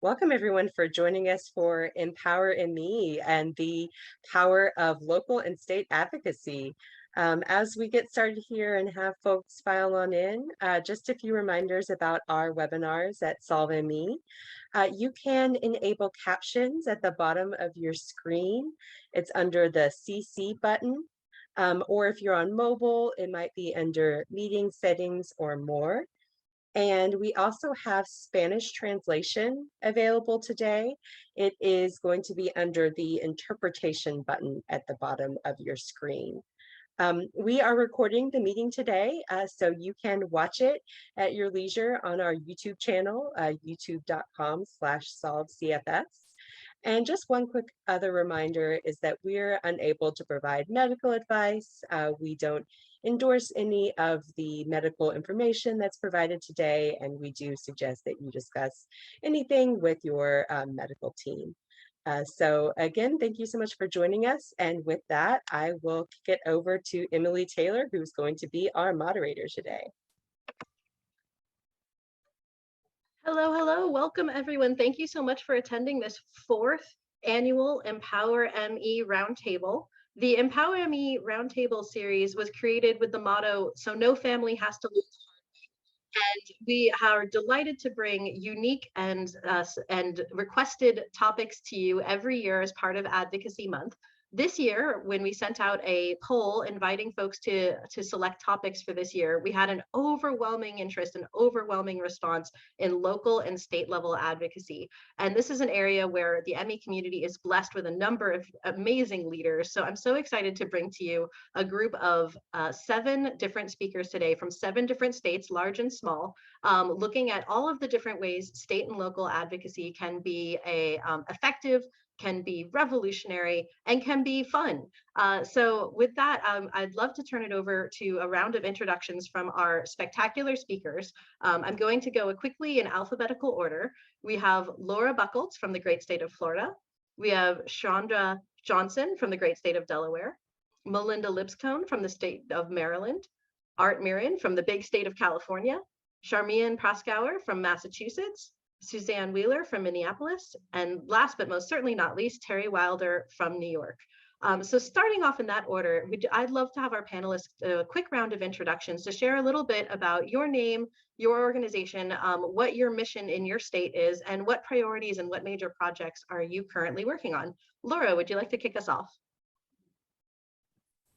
Welcome everyone for joining us for Empower ME and the power of local and state advocacy. As we get started here and have folks file on in, just a few reminders about our webinars at Solve ME. You can enable captions at the bottom of your screen. It's under the CC button. Or if you're on mobile, it might be under meeting settings or more. And we also have Spanish translation available today. It is going to be under the interpretation button at the bottom of your screen. We are recording the meeting today, so you can watch it at your leisure on our YouTube channel, youtube.com/solvecfs. And just one quick other reminder is that we're unable to provide medical advice. We don't endorse any of the medical information that's provided today, and we do suggest that you discuss anything with your medical team. So again, thank you so much for joining us. And with that, I will kick it over to Emily Taylor, who's going to be our moderator today. Hello, hello. Welcome, everyone. Thank you so much for attending this fourth annual Empower ME Roundtable. The Empower ME Roundtable series was created with the motto, "So no family has to lose." And we are delighted to bring unique and requested topics to you every year as part of Advocacy Month. This year, when we sent out a poll inviting folks to select topics for this year, we had an overwhelming interest, an overwhelming response in local and state level advocacy. And this is an area where the ME community is blessed with a number of amazing leaders. So I'm so excited to bring to you a group of 7 different speakers today from 7 different states, large and small, looking at all of the different ways state and local advocacy can be effective, can be revolutionary, and can be fun. So with that, I'd love to turn it over to a round of introductions from our spectacular speakers. I'm going to go quickly in alphabetical order. We have Laura Buckles from the great state of Florida. We have Chandra Johnson from the great state of Delaware. Melinda Lipscomb from the state of Maryland. Art Mirren from the big state of California. Charmian Proskauer from Massachusetts. Suzanne Wheeler from Minneapolis, and last but most certainly not least, Terry Wilder from New York. So starting off in that order, I'd love to have our panelists do a quick round of introductions to share a little bit about your name, your organization, what your mission in your state is, and what priorities and what major projects are you currently working on. Laura, would you like to kick us off?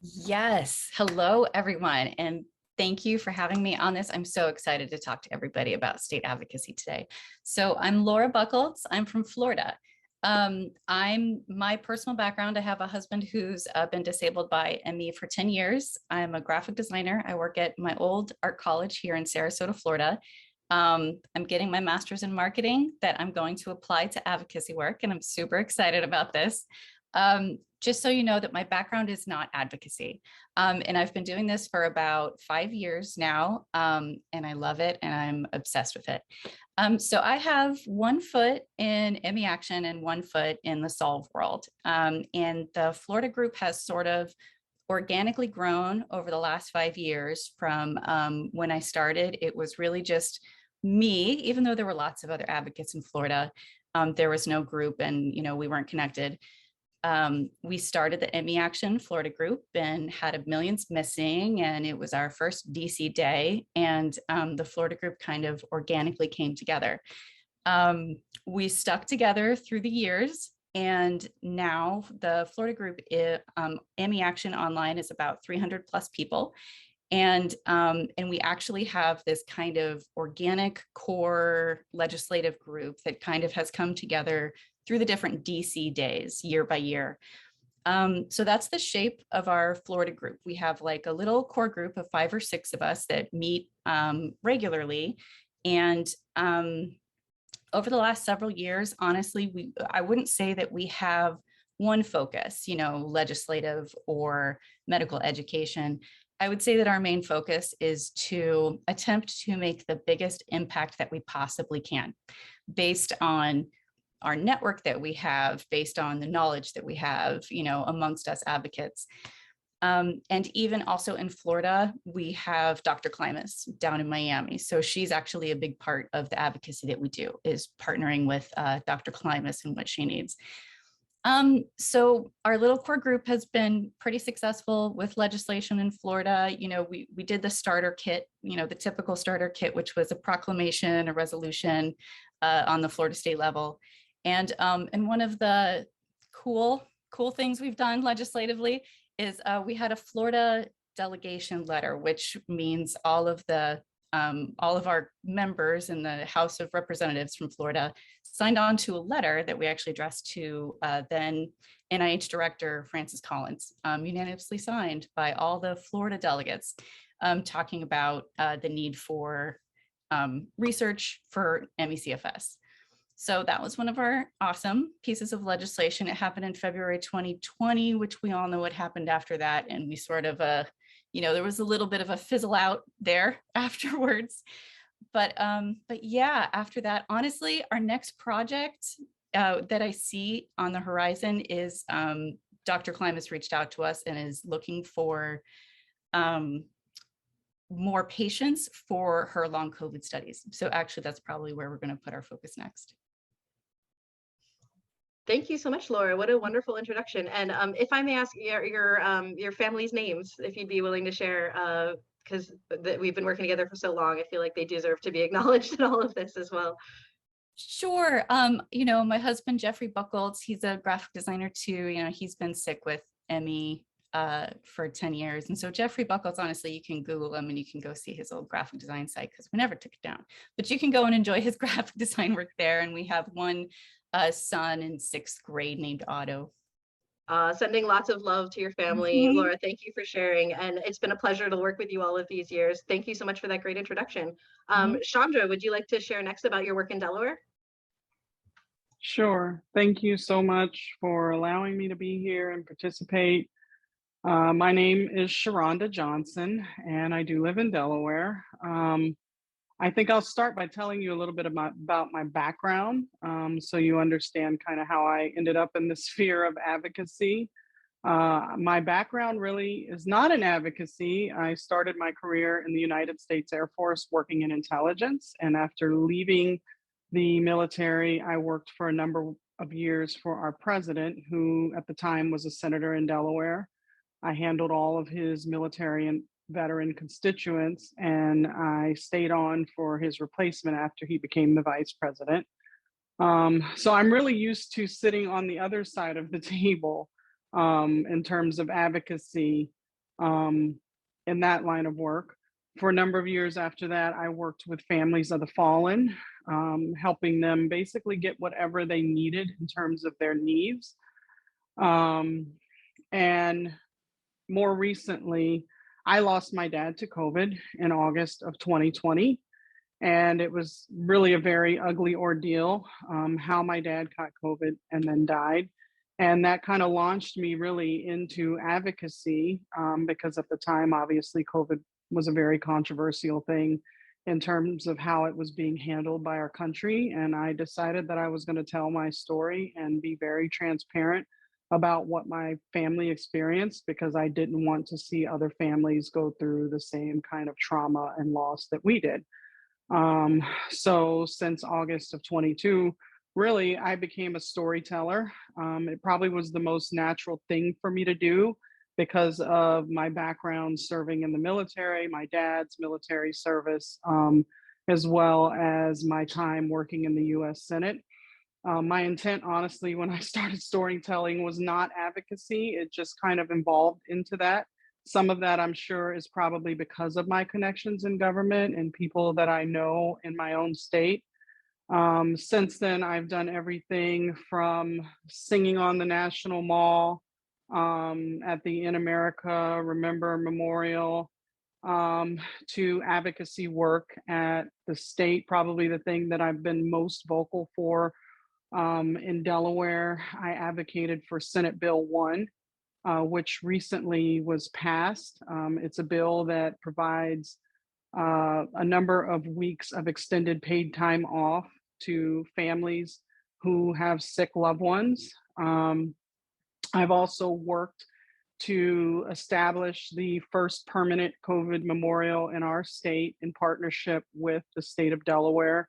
Yes. Hello, everyone. And thank you for having me on this. I'm so excited to talk to everybody about state advocacy today. So I'm Laura Buckles. I'm from Florida. My personal background, I have a husband who's been disabled by ME for 10 years. I'm a graphic designer. I work at my old art college here in Sarasota, Florida. I'm getting my master's in marketing that I'm going to apply to advocacy work, and I'm super excited about this. Just so you know that my background is not advocacy. And I've been doing this for about 5 years now, and I love it and I'm obsessed with it. So I have one foot in ME Action and one foot in the Solve world. And the Florida group has sort of organically grown over the last 5 years. From when I started, it was really just me, even though there were lots of other advocates in Florida. There was no group and, we weren't connected. We started the ME Action Florida group and had a Millions Missing, and it was our first DC day, and the Florida group kind of organically came together. We stuck together through the years, and now the Florida group, ME Action Online, is about 300 plus people. And we actually have this kind of organic core legislative group that kind of has come together through the different DC days year by year. So that's the shape of our Florida group. We have like a little core group of 5 or 6 of us that meet regularly. And over the last several years, honestly, I wouldn't say that we have one focus, legislative or medical education. I would say that our main focus is to attempt to make the biggest impact that we possibly can, based on our network that we have, based on the knowledge that we have, amongst us advocates. And even also in Florida, we have Dr. Klimas down in Miami. So she's actually a big part of the advocacy that we do, is partnering with Dr. Klimas and what she needs. So our little core group has been pretty successful with legislation in Florida. You know, we did the starter kit, you know, the typical starter kit, which was a proclamation, a resolution on the Florida state level. And one of the cool things we've done legislatively is we had a Florida delegation letter, which means all of our members in the House of Representatives from Florida signed on to a letter that we actually addressed to then NIH Director Francis Collins, unanimously signed by all the Florida delegates, talking about the need for research for ME/CFS. So that was one of our awesome pieces of legislation. It happened in February 2020, which we all know what happened after that. And we sort of, you know, there was a little bit of a fizzle out there afterwards. But yeah, after that, honestly, our next project that I see on the horizon is Dr. Klimas reached out to us and is looking for more patients for her long COVID studies. So actually, that's probably where we're going to put our focus next. Thank you so much, Laura. What a wonderful introduction. And if I may ask your family's names, if you'd be willing to share, because we've been working together for so long, I feel like they deserve to be acknowledged in all of this as well. Sure. You know, my husband, Jeffrey Buchholz, he's a graphic designer too. You know, he's been sick with ME for 10 years. And so Jeffrey Buchholz, honestly, you can Google him and you can go see his old graphic design site because we never took it down. But you can go and enjoy his graphic design work there. And we have one son in 6th grade named Otto. Sending lots of love to your family. Laura, thank you for sharing. And it's been a pleasure to work with you all of these years. Thank you so much for that great introduction. Chandra, would you like to share next about your work in Delaware? Sure. Thank you so much for allowing me to be here and participate. My name is Sharonda Johnson, and I do live in Delaware. I think I'll start by telling you a little bit about my background, so you understand kind of how I ended up in the sphere of advocacy. My background really is not in advocacy. I started my career in the United States Air Force working in intelligence, and after leaving the military, I worked for a number of years for our president, who at the time was a senator in Delaware. I handled all of his military and veteran constituents, and I stayed on for his replacement after he became the vice president. So I'm really used to sitting on the other side of the table in terms of advocacy in that line of work. For a number of years after that, I worked with families of the fallen, helping them basically get whatever they needed in terms of their needs. And more recently, I lost my dad to COVID in August of 2020. And it was really a very ugly ordeal, how my dad caught COVID and then died. And that kind of launched me really into advocacy because at the time, obviously, COVID was a very controversial thing in terms of how it was being handled by our country. And I decided that I was going to tell my story and be very transparent about what my family experienced, because I didn't want to see other families go through the same kind of trauma and loss that we did. So since August of 22, really, I became a storyteller. It probably was the most natural thing for me to do because of my background serving in the military, my dad's military service, as well as my time working in the US Senate. My intent, honestly, when I started storytelling was not advocacy. It just kind of evolved into that. Some of that, I'm sure, is probably because of my connections in government and people that I know in my own state. Since then, I've done everything from singing on the National Mall, at the In America Remember Memorial, to advocacy work at the state. Probably the thing that I've been most vocal for in Delaware, I advocated for Senate Bill 1, which recently was passed. It's a bill that provides a number of weeks of extended paid time off to families who have sick loved ones. I've also worked to establish the first permanent COVID memorial in our state in partnership with the state of Delaware.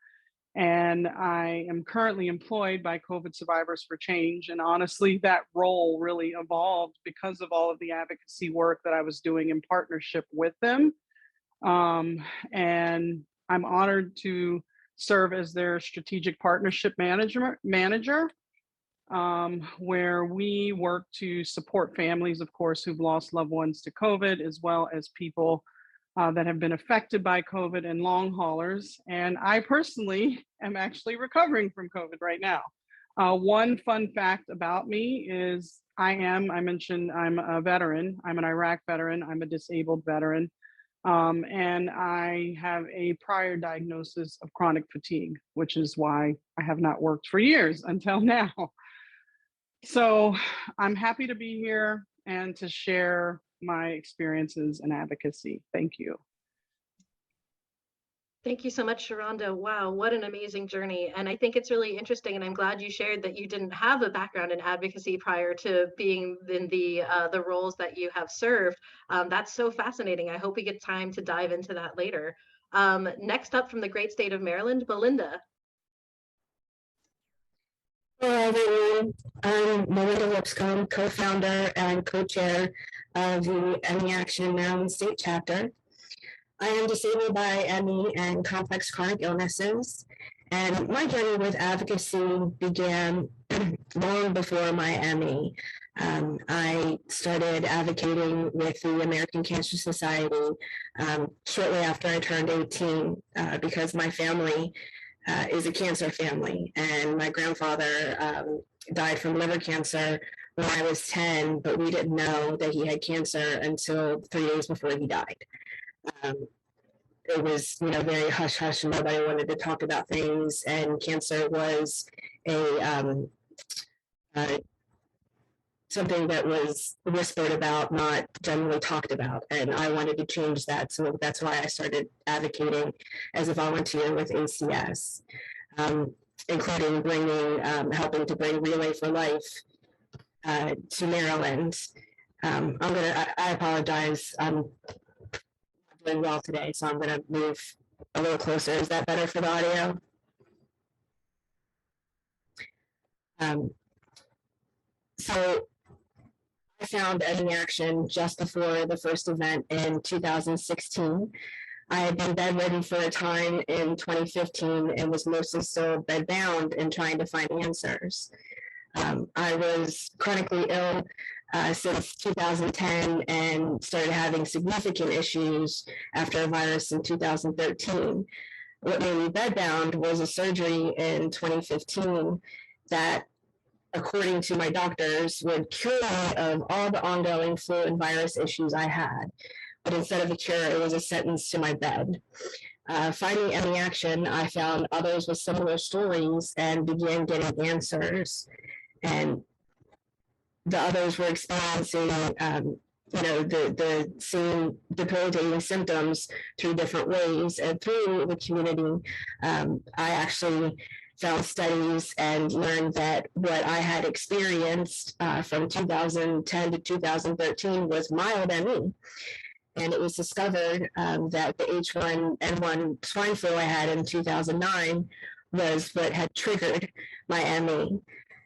And I am currently employed by COVID Survivors for Change. And honestly, that role really evolved because of all of the advocacy work that I was doing in partnership with them. And I'm honored to serve as their strategic partnership manager, where we work to support families, of course, who've lost loved ones to COVID, as well as people that have been affected by COVID and long haulers. And I personally am actually recovering from COVID right now. One fun fact about me is I mentioned I'm a veteran. I'm an Iraq veteran. I'm a disabled veteran. And I have a prior diagnosis of chronic fatigue, which is why I have not worked for years until now. So I'm happy to be here and to share my experiences in advocacy. Thank you. Thank you so much, Sharonda. Wow, what an amazing journey. And I think it's really interesting, and I'm glad you shared that you didn't have a background in advocacy prior to being in the roles that you have served. That's so fascinating. I hope we get time to dive into that later. Next up from the great state of Maryland, Belinda. Hello, everyone. I'm Melinda Lipscomb, co-founder and co-chair of the ME Action Maryland State Chapter. I am disabled by ME and complex chronic illnesses, and my journey with advocacy began long before my ME. I started advocating with the American Cancer Society shortly after I turned 18 because my family is a cancer family, and my grandfather died from liver cancer when I was 10, but we didn't know that he had cancer until 3 days before he died. It was, very hush hush, and nobody wanted to talk about things, and cancer was something that was whispered about, not generally talked about, and I wanted to change that, so that's why I started advocating as a volunteer with ACS, including helping to bring Relay for Life to Maryland. I apologize, I'm doing well today, so I'm going to move a little closer. Is that better for the audio? So I found ME Action just before the first event in 2016. I had been bedridden for a time in 2015 and was mostly still bedbound and trying to find answers. I was chronically ill since 2010 and started having significant issues after a virus in 2013. What made me bedbound was a surgery in 2015 that, according to my doctors, would cure me of all the ongoing flu and virus issues I had. But instead of a cure, it was a sentence to my bed. Finding ME Action, I found others with similar stories and began getting answers. And the others were experiencing, the same debilitating symptoms through different ways. And through the community, I actually found studies and learned that what I had experienced from 2010 to 2013 was mild ME. And it was discovered that the H1N1 swine flu I had in 2009 was what had triggered my ME.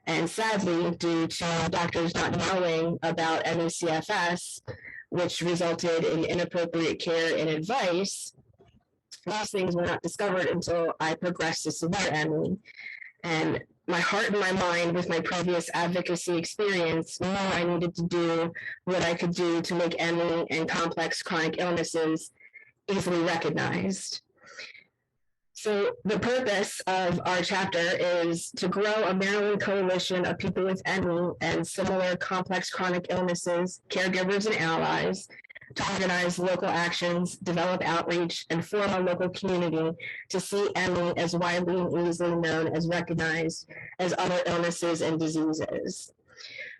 And sadly, due to doctors not knowing about ME/CFS, which resulted in inappropriate care and advice, those things were not discovered until I progressed to severe ME. And my heart and my mind, with my previous advocacy experience, knew I needed to do what I could do to make ME and complex chronic illnesses easily recognized. So the purpose of our chapter is to grow a Maryland coalition of people with ME and similar complex chronic illnesses, caregivers and allies, to organize local actions, develop outreach, and form a local community to see ME as widely and easily known as recognized as other illnesses and diseases.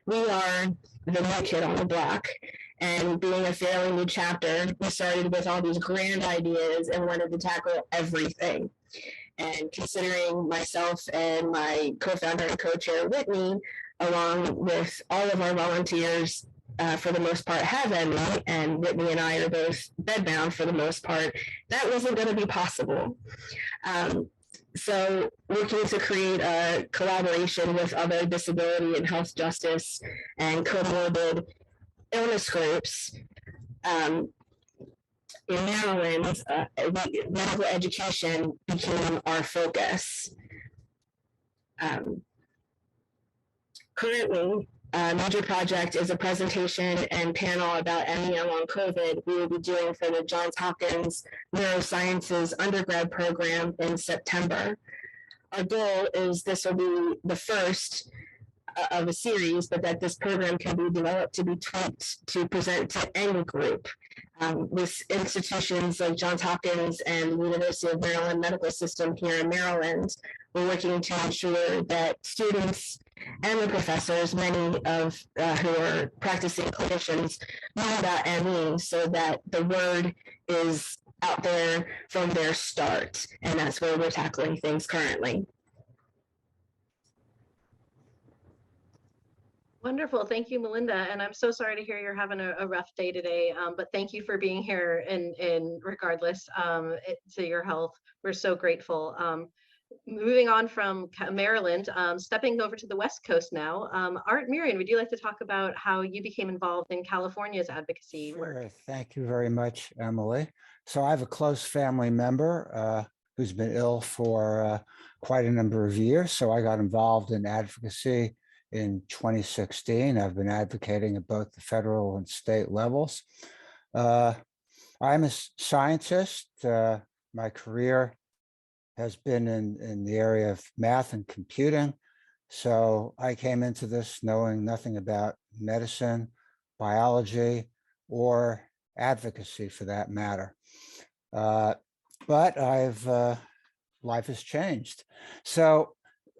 We are the new kid on the block, and being a fairly new chapter, we started with all these grand ideas and wanted to tackle everything. And considering myself and my co-founder and co-chair Whitney, along with all of our volunteers, for the most part, have ME, and Whitney and I are both bedbound for the most part, that wasn't going to be possible. So looking to create a collaboration with other disability and health justice and comorbid illness groups. In Maryland, medical education became our focus. Currently, a major project is a presentation and panel about ME and Long COVID we will be doing for the Johns Hopkins Neurosciences undergrad program in September. Our goal is this will be the first of a series, but that this program can be developed to be tweaked to present to any group. With institutions like Johns Hopkins and the University of Maryland Medical System here in Maryland, we're working to ensure that students and the professors, many of who are practicing clinicians, know about ME so that the word is out there from their start. And that's where we're tackling things currently. Wonderful. Thank you, Melinda. And I'm so sorry to hear you're having a rough day today, but thank you for being here in regardless to your health. We're so grateful. Moving on from Maryland, stepping over to the West Coast now. Art Mirian, would you like to talk about how you became involved in California's advocacy work? Sure. Thank you very much, Emily. So I have a close family member who's been ill for quite a number of years. So I got involved in advocacy in 2016. I've been advocating at both the federal and state levels. I'm a scientist. My career has been in the area of math and computing. So I came into this knowing nothing about medicine, biology, or advocacy for that matter. But life has changed. So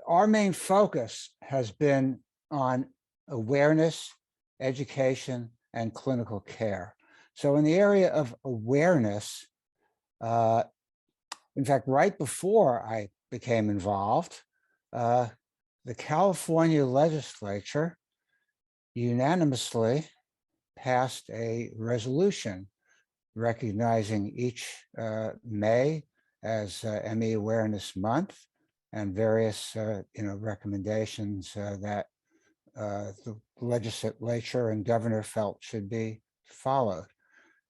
our main focus has been on awareness, education, and clinical care. So in the area of awareness, in fact, right before I became involved, the California legislature unanimously passed a resolution recognizing each May as ME Awareness Month, and various recommendations that the legislature and governor felt should be followed.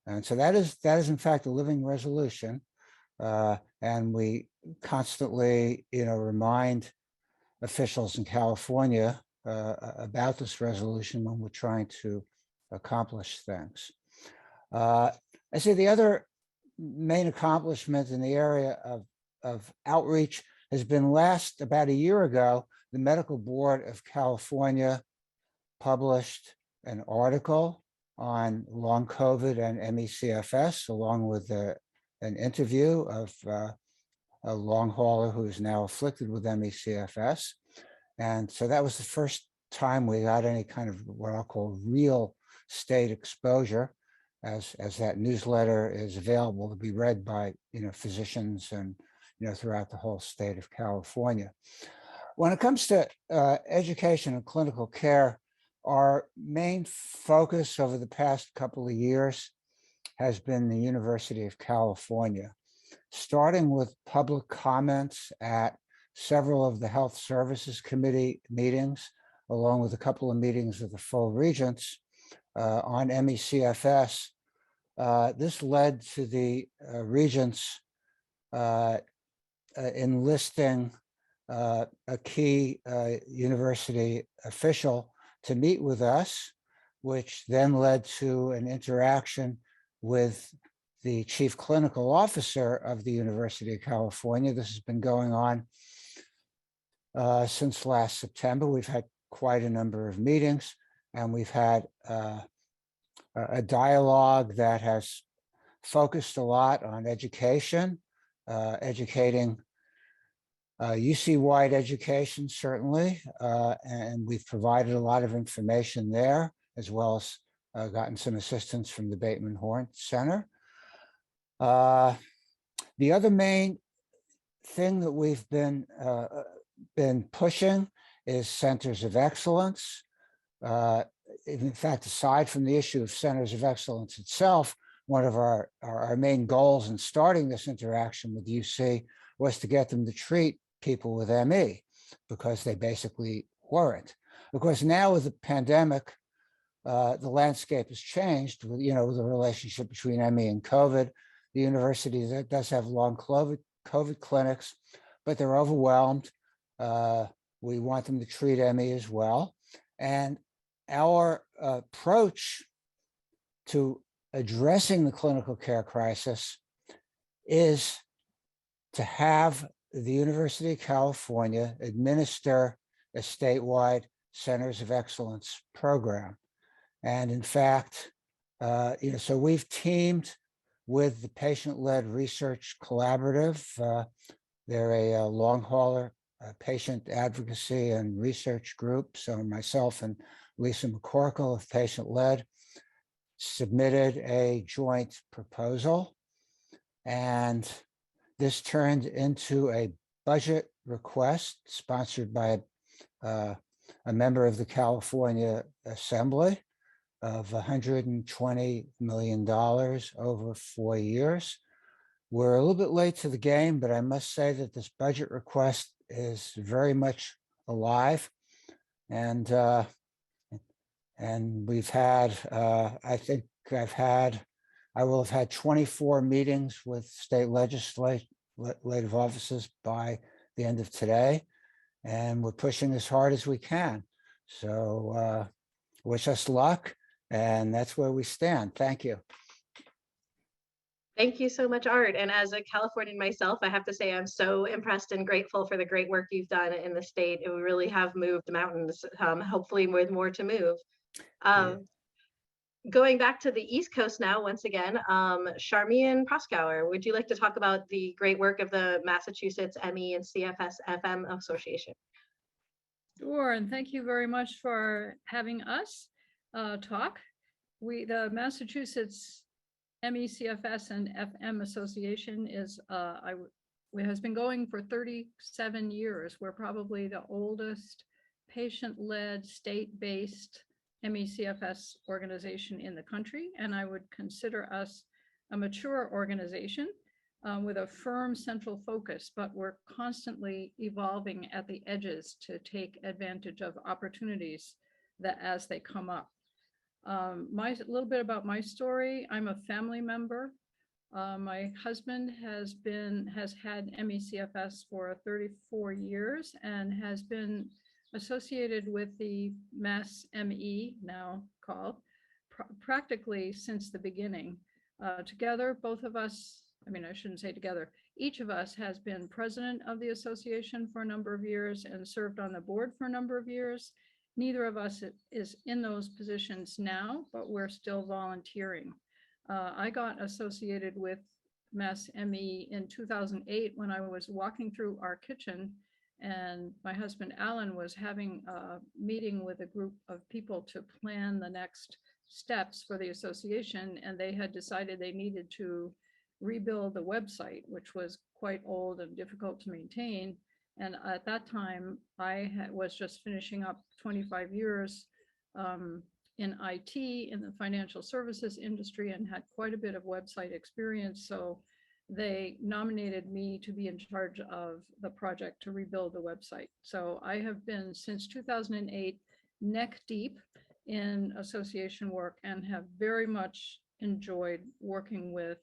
And so that is in fact a living resolution. And we constantly remind officials in California about this resolution when we're trying to accomplish things. I say the other main accomplishment in the area of outreach has been about a year ago, the Medical Board of California published an article on Long COVID and ME/CFS, along with an interview of a long hauler who is now afflicted with ME/CFS. And so that was the first time we got any kind of what I'll call real state exposure, as that newsletter is available to be read by physicians and throughout the whole state of California. When it comes to education and clinical care, our main focus over the past couple of years has been the University of California, starting with public comments at several of the Health Services Committee meetings, along with a couple of meetings of the full regents on ME/CFS. This led to the regents enlisting a key university official to meet with us, which then led to an interaction with the chief clinical officer of the University of California. This has been going on since last September. We've had quite a number of meetings, and we've had a dialogue that has focused a lot on education, educating UC-wide education, certainly, and we've provided a lot of information there, as well as gotten some assistance from the Bateman Horn Center. The other main thing that we've been pushing is centers of excellence. in fact, aside from the issue of centers of excellence itself, one of our main goals in starting this interaction with UC was to get them to treat people with ME, because they basically weren't. Of course, now with the pandemic, the landscape has changed with, with the relationship between ME and COVID. The university that does have long COVID clinics, but they're overwhelmed. We want them to treat ME as well. And our approach to addressing the clinical care crisis is to have the University of California administer a statewide Centers of Excellence program. And in fact, so we've teamed with the Patient-Led Research Collaborative. They're a long hauler patient advocacy and research group. So myself and Lisa McCorkle of Patient-Led submitted a joint proposal, and this turned into a budget request sponsored by a member of the California Assembly of $120 million over 4 years. We're a little bit late to the game, but I must say that this budget request is very much alive. And we've had, I will have had 24 meetings with state legislative offices by the end of today. And we're pushing as hard as we can. So wish us luck. And that's where we stand. Thank you. Thank you so much, Art. And as a Californian myself, I have to say I'm so impressed and grateful for the great work you've done in the state. We really have moved mountains, hopefully with more to move. Going back to the East Coast now, once again, Charmian Proskauer, would you like to talk about the great work of the Massachusetts ME and CFS FM Association? Sure, and thank you very much for having us talk. The Massachusetts MECFS and FM Association has been going for 37 years. We're probably the oldest patient-led, state-based MECFS organization in the country, and I would consider us a mature organization with a firm central focus, but we're constantly evolving at the edges to take advantage of opportunities that as they come up. A little bit about my story. I'm a family member. My husband has had MECFS for 34 years and has been associated with the Mass ME, now called, practically since the beginning. Together, both of us, I shouldn't say together, each of us has been president of the association for a number of years and served on the board for a number of years. Neither of us is in those positions now, but we're still volunteering. I got associated with Mass ME in 2008 when I was walking through our kitchen, and my husband Alan was having a meeting with a group of people to plan the next steps for the association, and they had decided they needed to rebuild the website, which was quite old and difficult to maintain. And at that time, I was just finishing up 25 years in IT, in the financial services industry, and had quite a bit of website experience. So they nominated me to be in charge of the project to rebuild the website. So I have been since 2008 neck deep in association work and have very much enjoyed working with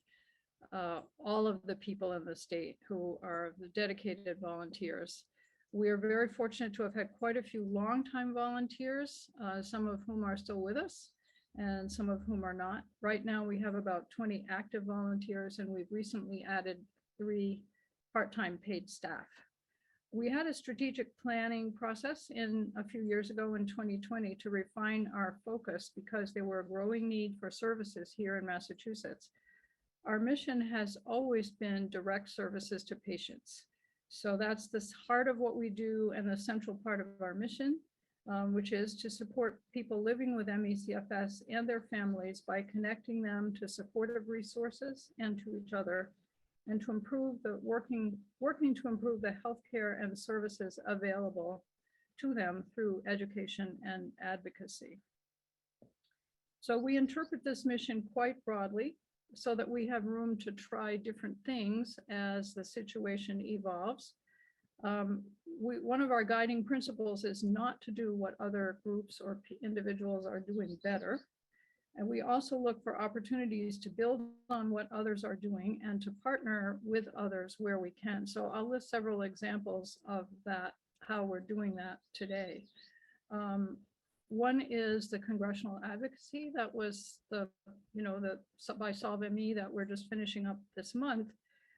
all of the people in the state who are the dedicated volunteers. We are very fortunate to have had quite a few longtime volunteers, some of whom are still with us and some of whom are not. Right now we have about 20 active volunteers, and we've recently added 3 part-time paid staff. We had a strategic planning process a few years ago in 2020 to refine our focus because there were a growing need for services here in Massachusetts. Our mission has always been direct services to patients. So that's the heart of what we do and the central part of our mission, which is to support people living with MECFS and their families by connecting them to supportive resources and to each other, and to improve working to improve the healthcare and services available to them through education and advocacy. So we interpret this mission quite broadly so that we have room to try different things as the situation evolves. One of our guiding principles is not to do what other groups or individuals are doing better. And we also look for opportunities to build on what others are doing and to partner with others where we can. So I'll list several examples of that, how we're doing that today. One is the congressional advocacy that was by SolveME that we're just finishing up this month.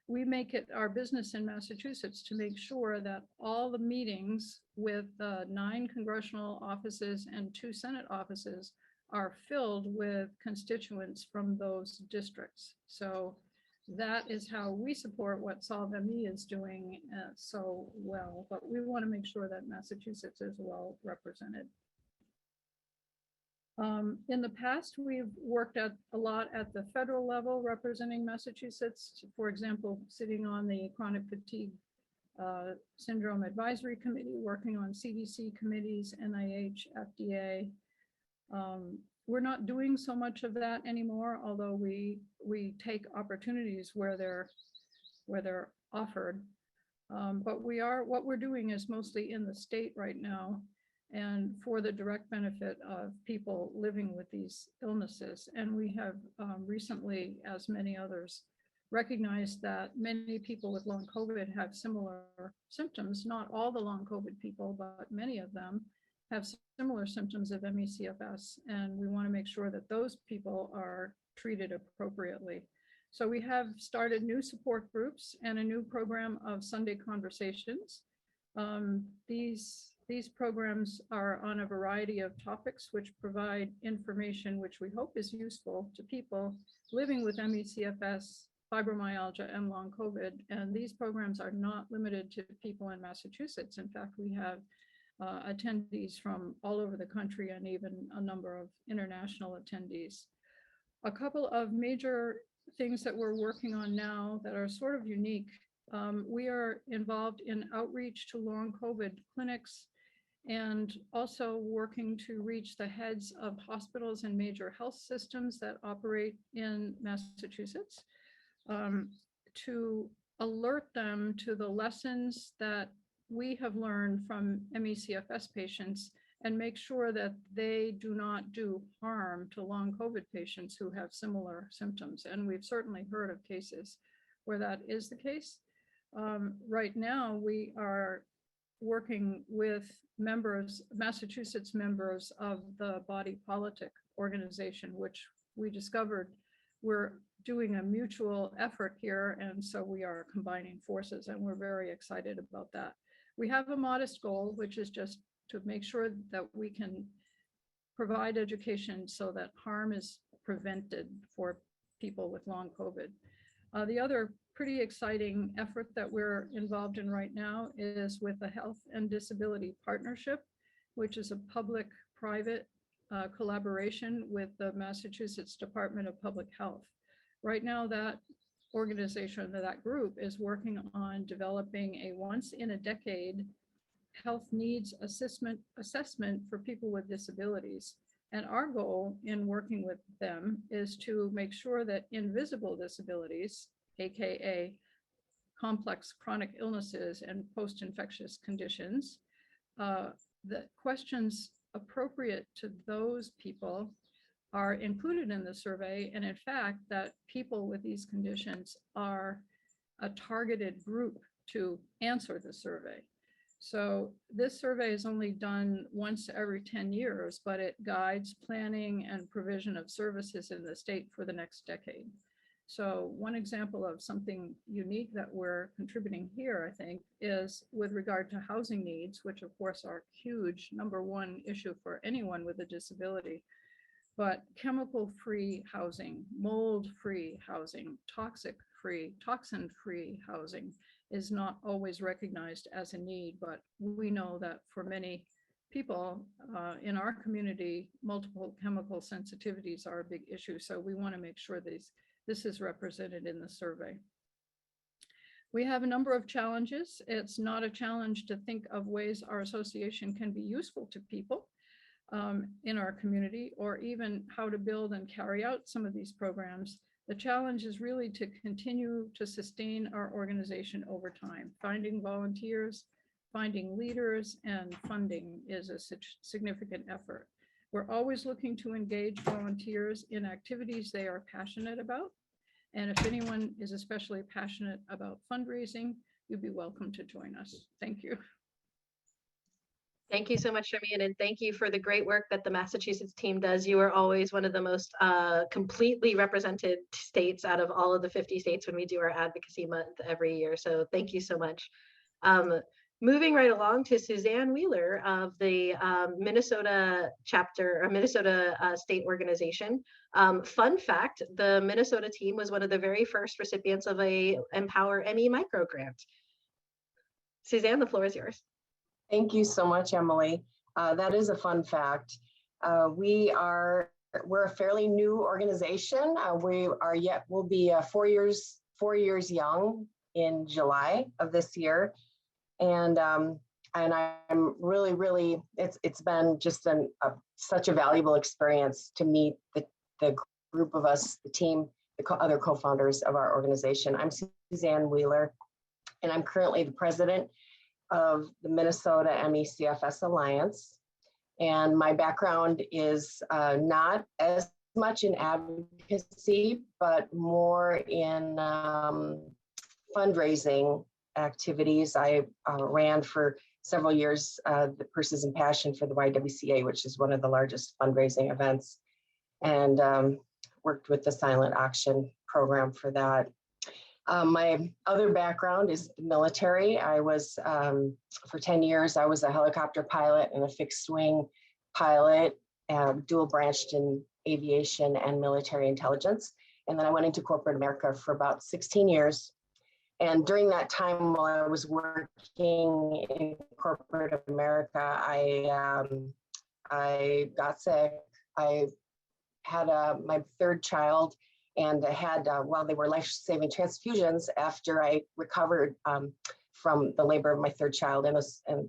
We make it our business in Massachusetts to make sure that all the meetings with 9 congressional offices and 2 Senate offices are filled with constituents from those districts. So that is how we support what SolveME is doing so well, but we want to make sure that Massachusetts is well represented. In the past, we've worked a lot at the federal level representing Massachusetts, for example, sitting on the Chronic Fatigue Syndrome Advisory Committee, working on CDC committees, NIH, FDA. We're not doing so much of that anymore, although we take opportunities where they're offered. But what we're doing is mostly in the state right now, and for the direct benefit of people living with these illnesses. And we have recently, as many others, recognized that many people with long COVID have similar symptoms. Not all the long COVID people, but many of them have similar symptoms of ME/CFS, and we want to make sure that those people are treated appropriately. So we have started new support groups and a new program of Sunday conversations. These programs are on a variety of topics which provide information which we hope is useful to people living with ME/CFS, fibromyalgia, and long COVID. And these programs are not limited to people in Massachusetts. In fact, we have attendees from all over the country and even a number of international attendees. A couple of major things that we're working on now that are sort of unique. We are involved in outreach to long COVID clinics and also working to reach the heads of hospitals and major health systems that operate in Massachusetts to alert them to the lessons that we have learned from ME/CFS patients and make sure that they do not do harm to long COVID patients who have similar symptoms. And we've certainly heard of cases where that is the case. Right now, we are working with Massachusetts members of the Body Politic organization, which we discovered we're doing a mutual effort here. And so we are combining forces, and we're very excited about that. We have a modest goal, which is just to make sure that we can provide education so that harm is prevented for people with long COVID. The other pretty exciting effort that we're involved in right now is with the Health and Disability Partnership, which is a public-private collaboration with the Massachusetts Department of Public Health. Right now, that organization, that group, is working on developing a once-in-a-decade health needs assessment for people with disabilities. And our goal in working with them is to make sure that invisible disabilities, AKA complex chronic illnesses and post-infectious conditions, the questions appropriate to those people are included in the survey. And in fact, that people with these conditions are a targeted group to answer the survey. So this survey is only done once every 10 years, but it guides planning and provision of services in the state for the next decade. So one example of something unique that we're contributing here, I think, is with regard to housing needs, which of course are huge, #1 issue for anyone with a disability. But chemical-free housing, mold-free housing, toxin-free housing is not always recognized as a need, but we know that for many people in our community, multiple chemical sensitivities are a big issue. So we want to make sure this is represented in the survey. We have a number of challenges. It's not a challenge to think of ways our association can be useful to people. in our community, or even how to build and carry out some of these programs. The challenge is really to continue to sustain our organization over time. Finding volunteers, finding leaders, and funding is a significant effort. We're always looking to engage volunteers in activities they are passionate about. And if anyone is especially passionate about fundraising, you'd be welcome to join us. Thank you. Thank you so much, Charmaine, and thank you for the great work that the Massachusetts team does. You are always one of the most completely represented states out of all of the 50 states when we do our advocacy month every year. So thank you so much. Moving right along to Suzanne Wheeler of the Minnesota chapter, or Minnesota state organization. Fun fact, the Minnesota team was one of the very first recipients of a EmPOWER ME micro grant. Suzanne, the floor is yours. Thank you so much, Emily. That is a fun fact. We're a fairly new organization. We'll be 4 years young in July of this year. And I'm really, it's been just such a valuable experience to meet the group of us, the team, the other co-founders of our organization. I'm Suzanne Wheeler, and I'm currently the president of the Minnesota ME/CFS Alliance. And my background is not as much in advocacy, but more in fundraising activities. I ran for several years the Purses and Passion for the YWCA, which is one of the largest fundraising events, and worked with the silent auction program for that. My other background is the military. I was, for 10 years, I was a helicopter pilot and a fixed wing pilot, dual branched in aviation and military intelligence. And then I went into corporate America for about 16 years. And during that time, while I was working in corporate America, I got sick. I had my third child, and I had, while they were life-saving transfusions, after I recovered from the labor of my third child and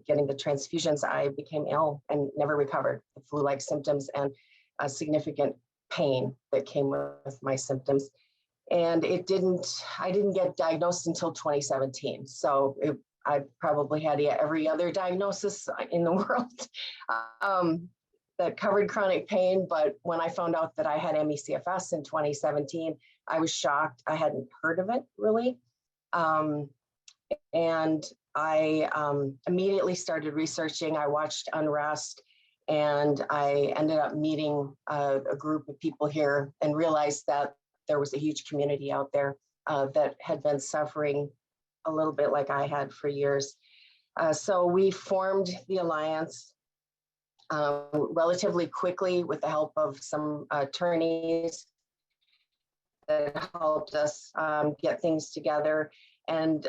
getting the transfusions, I became ill and never recovered. The flu-like symptoms and a significant pain that came with my symptoms. And I didn't get diagnosed until 2017. So I probably had every other diagnosis in the world that covered chronic pain. But when I found out that I had ME/CFS in 2017, I was shocked. I hadn't heard of it really. And I immediately started researching. I watched Unrest, and I ended up meeting a group of people here and realized that there was a huge community out there that had been suffering a little bit like I had for years. So we formed the Alliance relatively quickly with the help of some attorneys that helped us get things together, and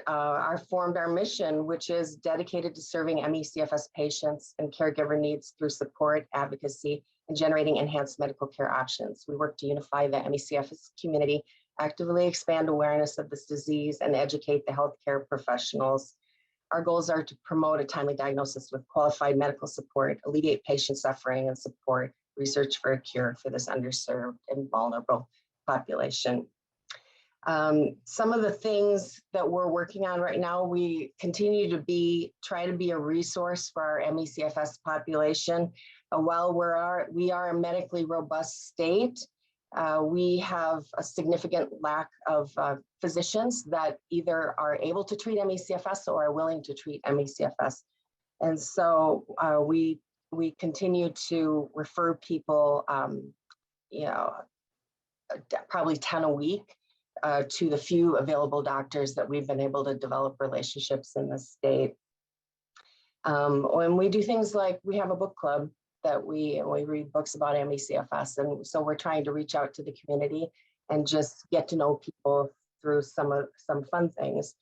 formed our mission, which is dedicated to serving ME/CFS patients and caregiver needs through support, advocacy, and generating enhanced medical care options. We work to unify the ME/CFS community, actively expand awareness of this disease, and educate the healthcare professionals. Our goals are to promote a timely diagnosis with qualified medical support, alleviate patient suffering, and support research for a cure for this underserved and vulnerable population. Some of the things that we're working on right now, we continue to try to be a resource for our ME/CFS population. While we are a medically robust state, we have a significant lack of physicians that either are able to treat ME/CFS or are willing to treat ME/CFS. And so we continue to refer people, probably 10 a week, to the few available doctors that we've been able to develop relationships in the state. When we do things like, we have a book club that we read books about ME/CFS, and so we're trying to reach out to the community and just get to know people through some fun things.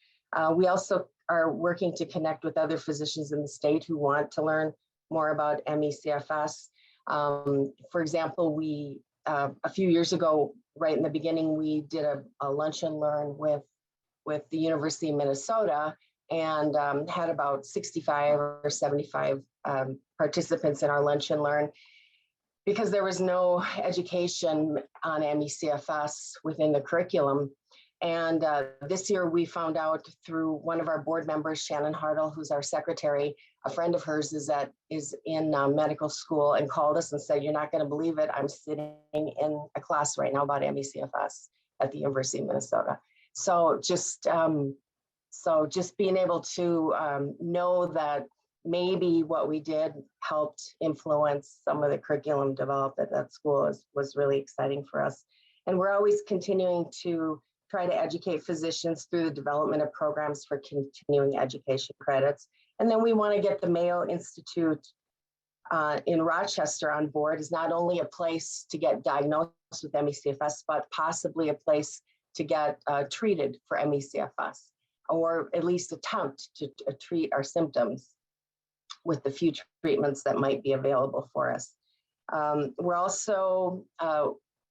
We also are working to connect with other physicians in the state who want to learn more about ME/CFS. For example, we a few years ago, right in the beginning, we did a lunch and learn with the University of Minnesota, and had about 65 or 75 participants in our lunch and learn. because there was no education on MECFS within the curriculum. And this year we found out through one of our board members, Shannon Hartle, who's our secretary, a friend of hers is in medical school, and called us and said, "You're not going to believe it. I'm sitting in a class right now about MECFS at the University of Minnesota." So just being able to know that maybe what we did helped influence some of the curriculum developed at that school was really exciting for us. And we're always continuing to try to educate physicians through the development of programs for continuing education credits. And then we want to get the Mayo Institute in Rochester on board, is not only a place to get diagnosed with MECFS, but possibly a place to get treated for MECFS, or at least attempt to treat our symptoms with the few treatments that might be available for us. We're also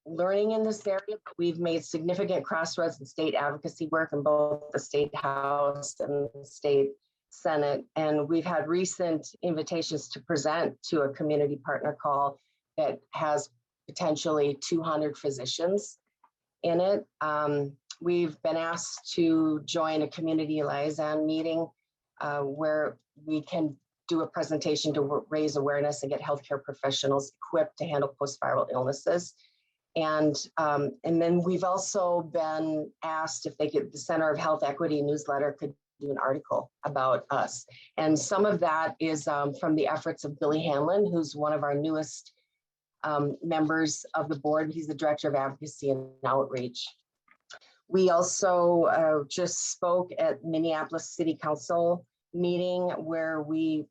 learning in this area. We've made significant crossroads and state advocacy work in both the state house and the state Senate. And we've had recent invitations to present to a community partner call that has potentially 200 physicians in it. We've been asked to join a community liaison meeting where we can do a presentation to raise awareness and get healthcare professionals equipped to handle post-viral illnesses. And then we've also been asked if the Center of Health Equity newsletter could do an article about us. And some of that is from the efforts of Billy Hanlon, who's one of our newest members of the board. He's the Director of Advocacy and Outreach. We also just spoke at Minneapolis City Council meeting where we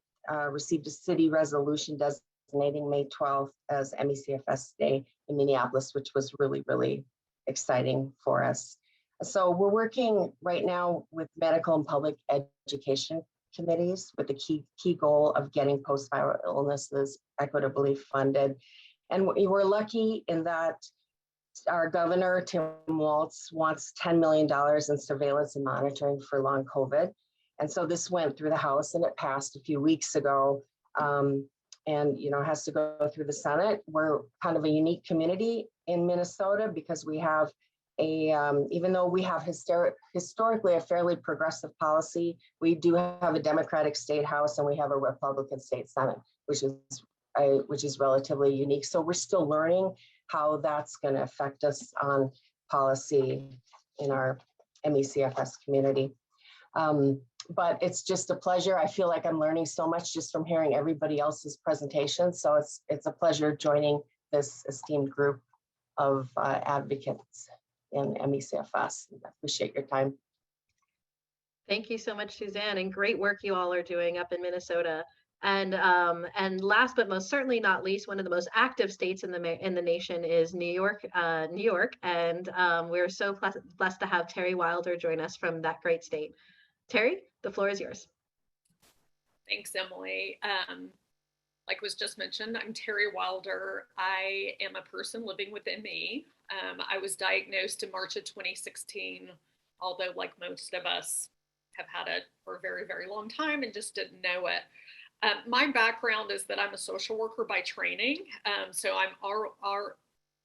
received a city resolution designating May 12th as MECFS Day in Minneapolis, which was really, really exciting for us. So we're working right now with medical and public education committees with the key goal of getting post-viral illnesses equitably funded. And we're lucky in that our governor, Tim Walz, wants $10 million in surveillance and monitoring for long COVID. And so this went through the House and it passed a few weeks ago. And has to go through the Senate. We're kind of a unique community in Minnesota because we have even though we have historically a fairly progressive policy, we do have a Democratic state House and we have a Republican state Senate, which is relatively unique. So we're still learning how that's going to affect us on policy in our MECFS community. But it's just a pleasure. I feel like I'm learning so much just from hearing everybody else's presentations. So it's a pleasure joining this esteemed group of advocates in MECFS. I appreciate your time. Thank you so much, Suzanne, and great work you all are doing up in Minnesota. And last but most certainly not least, one of the most active states in the nation is New York. And we're so blessed to have Terry Wilder join us from that great state. Terry, the floor is yours. Thanks, Emily. Like was just mentioned, I'm Terry Wilder. I am a person living with ME. I was diagnosed in March of 2016, although like most of us have had it for a very, very long time and just didn't know it. My background is that I'm a social worker by training. So I'm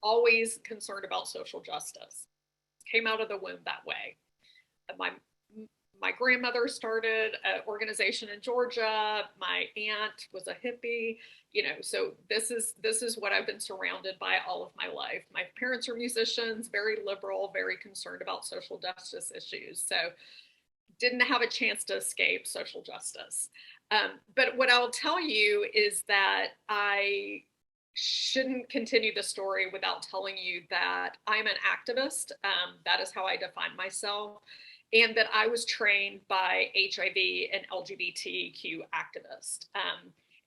always concerned about social justice. Came out of the womb that way. My grandmother started an organization in Georgia. My aunt was a hippie, so this is what I've been surrounded by all of my life. My parents are musicians, very liberal, very concerned about social justice issues. So didn't have a chance to escape social justice. But what I'll tell you is that I shouldn't continue the story without telling you that I'm an activist. That is how I define myself. And that I was trained by HIV and LGBTQ activists.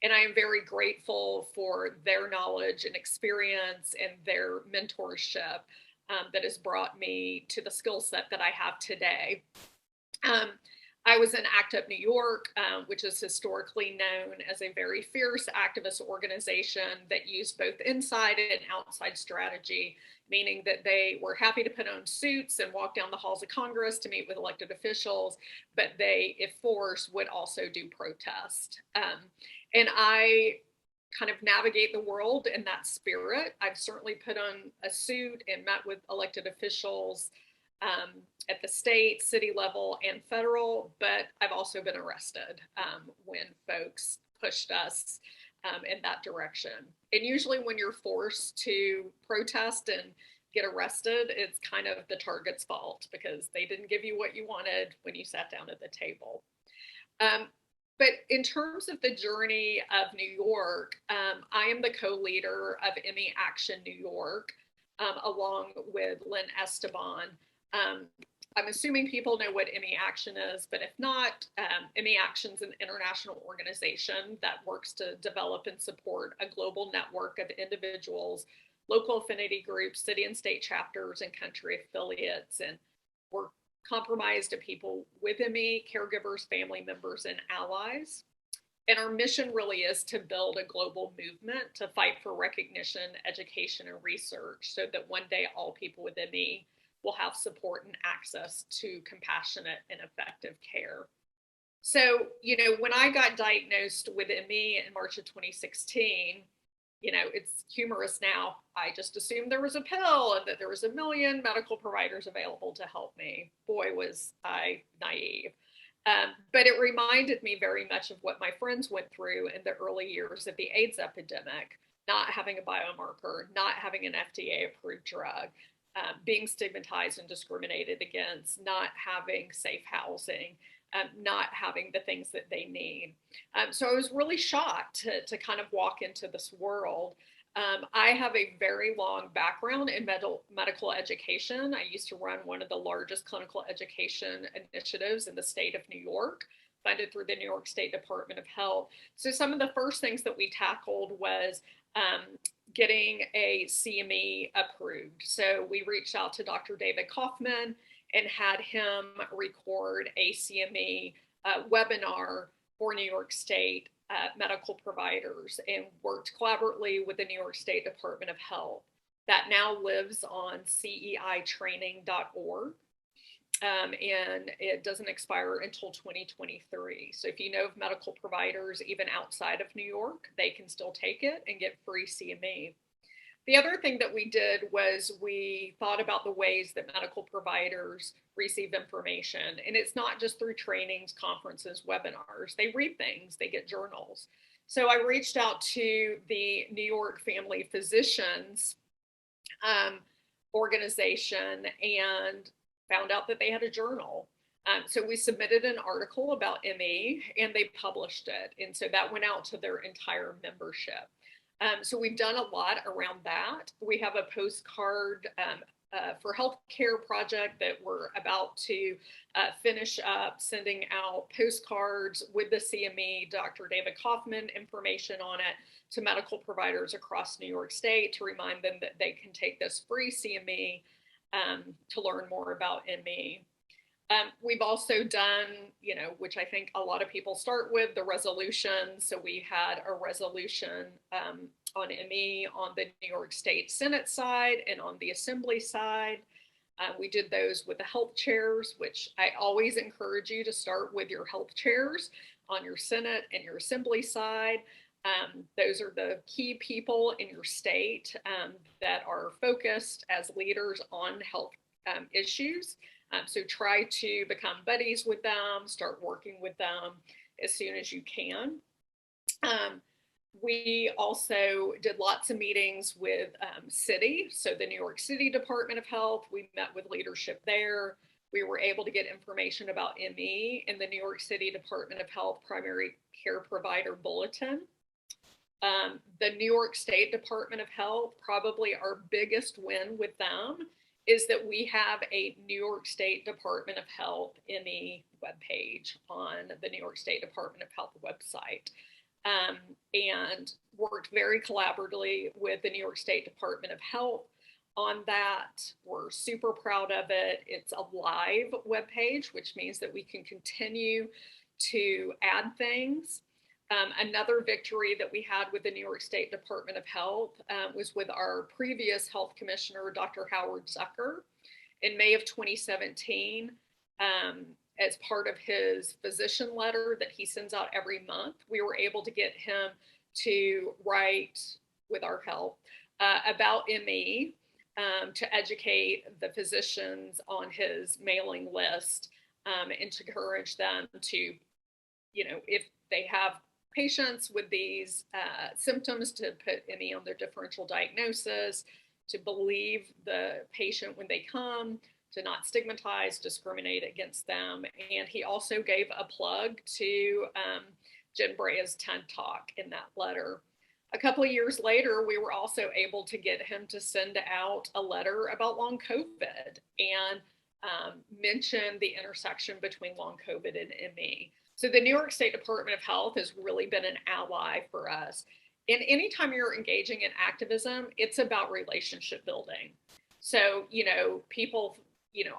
And I am very grateful for their knowledge and experience and their mentorship that has brought me to the skill set that I have today. I was in ACT UP New York, which is historically known as a very fierce activist organization that used both inside and outside strategy, meaning that they were happy to put on suits and walk down the halls of Congress to meet with elected officials, but they, if forced, would also do protest. And I kind of navigate the world in that spirit. I've certainly put on a suit and met with elected officials at the state, city level, and federal, but I've also been arrested when folks pushed us in that direction. And usually when you're forced to protest and get arrested, it's kind of the target's fault because they didn't give you what you wanted when you sat down at the table. But in terms of the journey of New York, I am the co-leader of ME Action New York, along with Lynn Esteban. I'm assuming people know what ME Action is, but if not, ME Action is an international organization that works to develop and support a global network of individuals, local affinity groups, city and state chapters, and country affiliates. And we're comprised of people with ME, caregivers, family members, and allies. And our mission really is to build a global movement to fight for recognition, education, and research so that one day all people with ME will have support and access to compassionate and effective care. So, you know, when I got diagnosed with ME in March of 2016, you know, it's humorous now. I just assumed there was a pill and that there was 1 million medical providers available to help me. Boy, was I naive. But it reminded me very much of what my friends went through in the early years of the AIDS epidemic, not having a biomarker, not having an FDA-approved drug, being stigmatized and discriminated against, not having safe housing, not having the things that they need. So I was really shocked to kind of walk into this world. I have a very long background in medical education. I used to run one of the largest clinical education initiatives in the state of New York, funded through the New York State Department of Health. So some of the first things that we tackled was getting a CME approved. So we reached out to Dr. David Kaufman and had him record a CME webinar for New York State medical providers and worked collaboratively with the New York State Department of Health. That now lives on CEItraining.org. And it doesn't expire until 2023. So if you know of medical providers, even outside of New York, they can still take it and get free CME. The other thing that we did was we thought about the ways that medical providers receive information. And it's not just through trainings, conferences, webinars. They read things, they get journals. So I reached out to the New York Family Physicians organization and found out that they had a journal. So we submitted an article about ME and they published it. And so that went out to their entire membership. So we've done a lot around that. We have a postcard for healthcare project that we're about to finish up, sending out postcards with the CME, Dr. David Kaufman information on it to medical providers across New York State to remind them that they can take this free CME to learn more about ME. We've also done, you know, which I think a lot of people start with, the resolution. So we had a resolution on ME on the New York State Senate side and on the Assembly side. We did those with the health chairs, which I always encourage you to start with your health chairs on your Senate and your Assembly side. Those are the key people in your state that are focused as leaders on health issues. So try to become buddies with them, start working with them as soon as you can. We also did lots of meetings with city. So the New York City Department of Health, we met with leadership there. We were able to get information about ME in the New York City Department of Health Primary Care Provider Bulletin. The New York State Department of Health, probably our biggest win with them is that we have a New York State Department of Health ME webpage on the New York State Department of Health website. And worked very collaboratively with the New York State Department of Health on that. We're super proud of it. It's a live webpage, which means that we can continue to add things. Another victory that we had with the New York State Department of Health was with our previous health commissioner, Dr. Howard Zucker, in May of 2017. As part of his physician letter that he sends out every month, we were able to get him to write, with our help, about ME, to educate the physicians on his mailing list, and to encourage them to, if they have patients with these symptoms, to put ME on their differential diagnosis, to believe the patient when they come, to not stigmatize, discriminate against them. And he also gave a plug to Jen Brea's TED Talk in that letter. A couple of years later, we were also able to get him to send out a letter about long COVID and mention the intersection between long COVID and ME. So the New York State Department of Health has really been an ally for us. And anytime you're engaging in activism, it's about relationship building. So, people,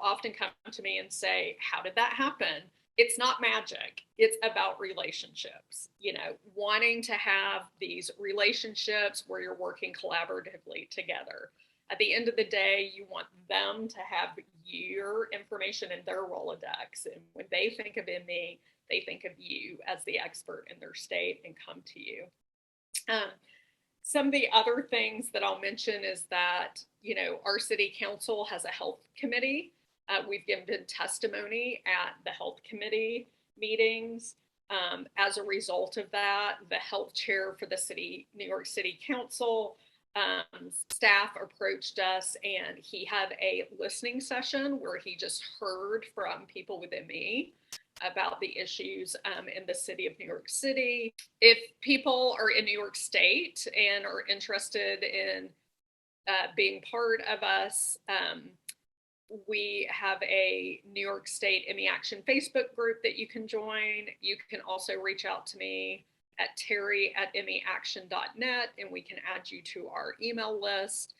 often come to me and say, how did that happen? It's not magic. It's about relationships, wanting to have these relationships where you're working collaboratively together. At the end of the day, you want them to have your information in their Rolodex. And when they think of ME, they think of you as the expert in their state and come to you. Some of the other things that I'll mention is that, our city council has a health committee. We've given testimony at the health committee meetings. As a result of that, the health chair for the New York City Council staff approached us, and he had a listening session where he just heard from people with ME about the issues in the city of New York City. If people are in New York State and are interested in being part of us, we have a New York State ME Action Facebook group that you can join. You can also reach out to me at terry@meaction.net, and we can add you to our email list,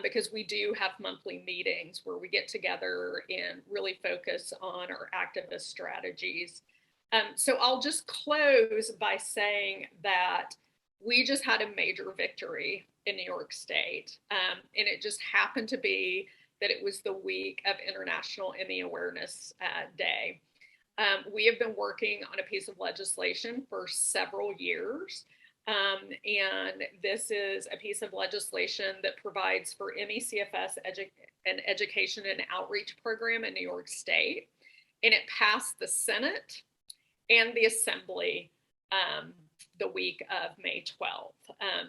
because we do have monthly meetings where we get together and really focus on our activist strategies. So I'll just close by saying that we just had a major victory in New York State, and it just happened to be that it was the week of International ME Awareness Day. We have been working on a piece of legislation for several years, and this is a piece of legislation that provides for ME CFS an education and outreach program in New York State, and it passed the Senate and the Assembly the week of May 12th.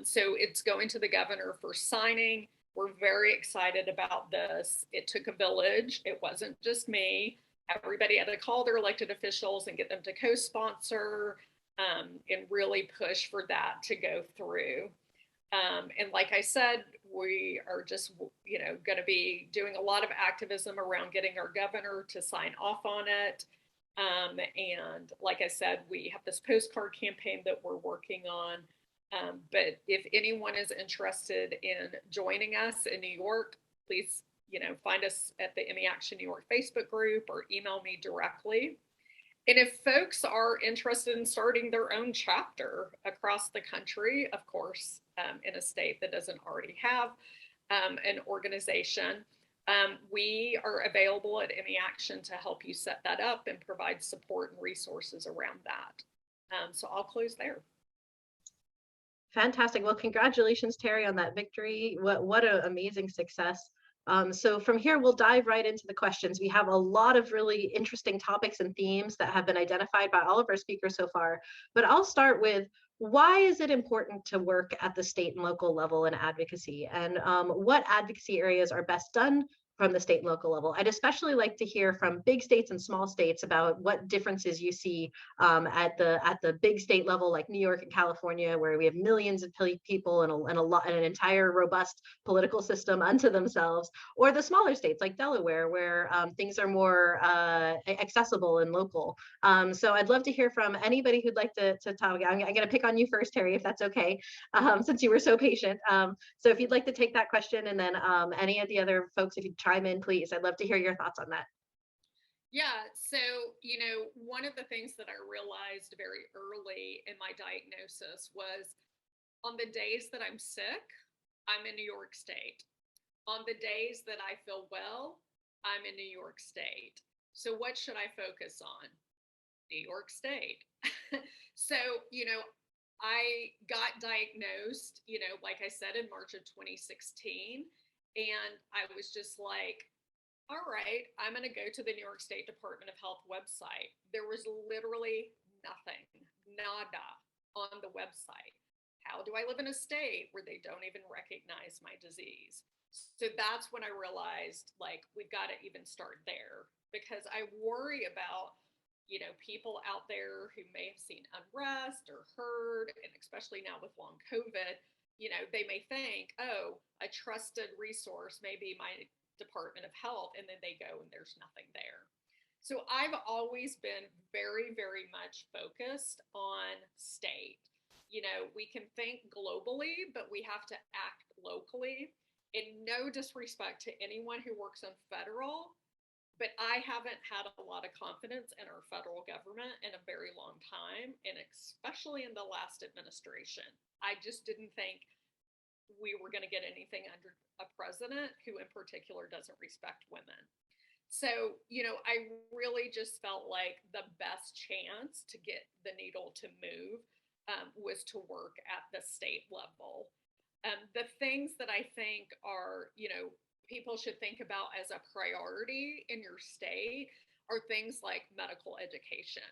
So it's going to the governor for signing. We're very excited about this. It took a village. It wasn't just me. Everybody had to call their elected officials and get them to co-sponsor and really push for that to go through. And like I said, we are just, going to be doing a lot of activism around getting our governor to sign off on it. And like I said, we have this postcard campaign that we're working on. But if anyone is interested in joining us in New York, please, find us at the ME Action New York Facebook group or email me directly. And if folks are interested in starting their own chapter across the country, of course, in a state that doesn't already have an organization, we are available at ME Action to help you set that up and provide support and resources around that. So I'll close there. Fantastic. Well, congratulations, Terry, on that victory. What an amazing success. So from here, we'll dive right into the questions. We have a lot of really interesting topics and themes that have been identified by all of our speakers so far, but I'll start with, why is it important to work at the state and local level in advocacy, and what advocacy areas are best done from the state and local level? I'd especially like to hear from big states and small states about what differences you see at the big state level, like New York and California, where we have millions of people and an entire robust political system unto themselves, or the smaller states like Delaware, where things are more accessible and local. So I'd love to hear from anybody who'd like to talk. I'm going to pick on you first, Terry, if that's okay, since you were so patient. So if you'd like to take that question, and then any of the other folks, if you'd chime in, please. I'd love to hear your thoughts on that. Yeah, so, one of the things that I realized very early in my diagnosis was, on the days that I'm sick, I'm in New York State. On the days that I feel well, I'm in New York State. So what should I focus on? New York State. So, I got diagnosed, you know, like I said, in March of 2016. And I was just like, all right, I'm going to go to the New York State Department of Health website. There was literally nothing, nada on the website. How do I live in a state where they don't even recognize my disease? So that's when I realized, like, we've got to even start there, because I worry about, you know, people out there who may have seen unrest or heard, and especially now with long COVID, you know, they may think, oh, a trusted resource may be my Department of Health, and then they go and there's nothing there. So I've always been very, very much focused on state. You know, we can think globally, but we have to act locally. In no disrespect to anyone who works on federal, but I haven't had a lot of confidence in our federal government in a very long time, and especially in the last administration. I just didn't think we were going to get anything under a president who in particular doesn't respect women. So, you know, I really just felt like the best chance to get the needle to move was to work at the state level. The things that I think are, you know, people should think about as a priority in your state are things like medical education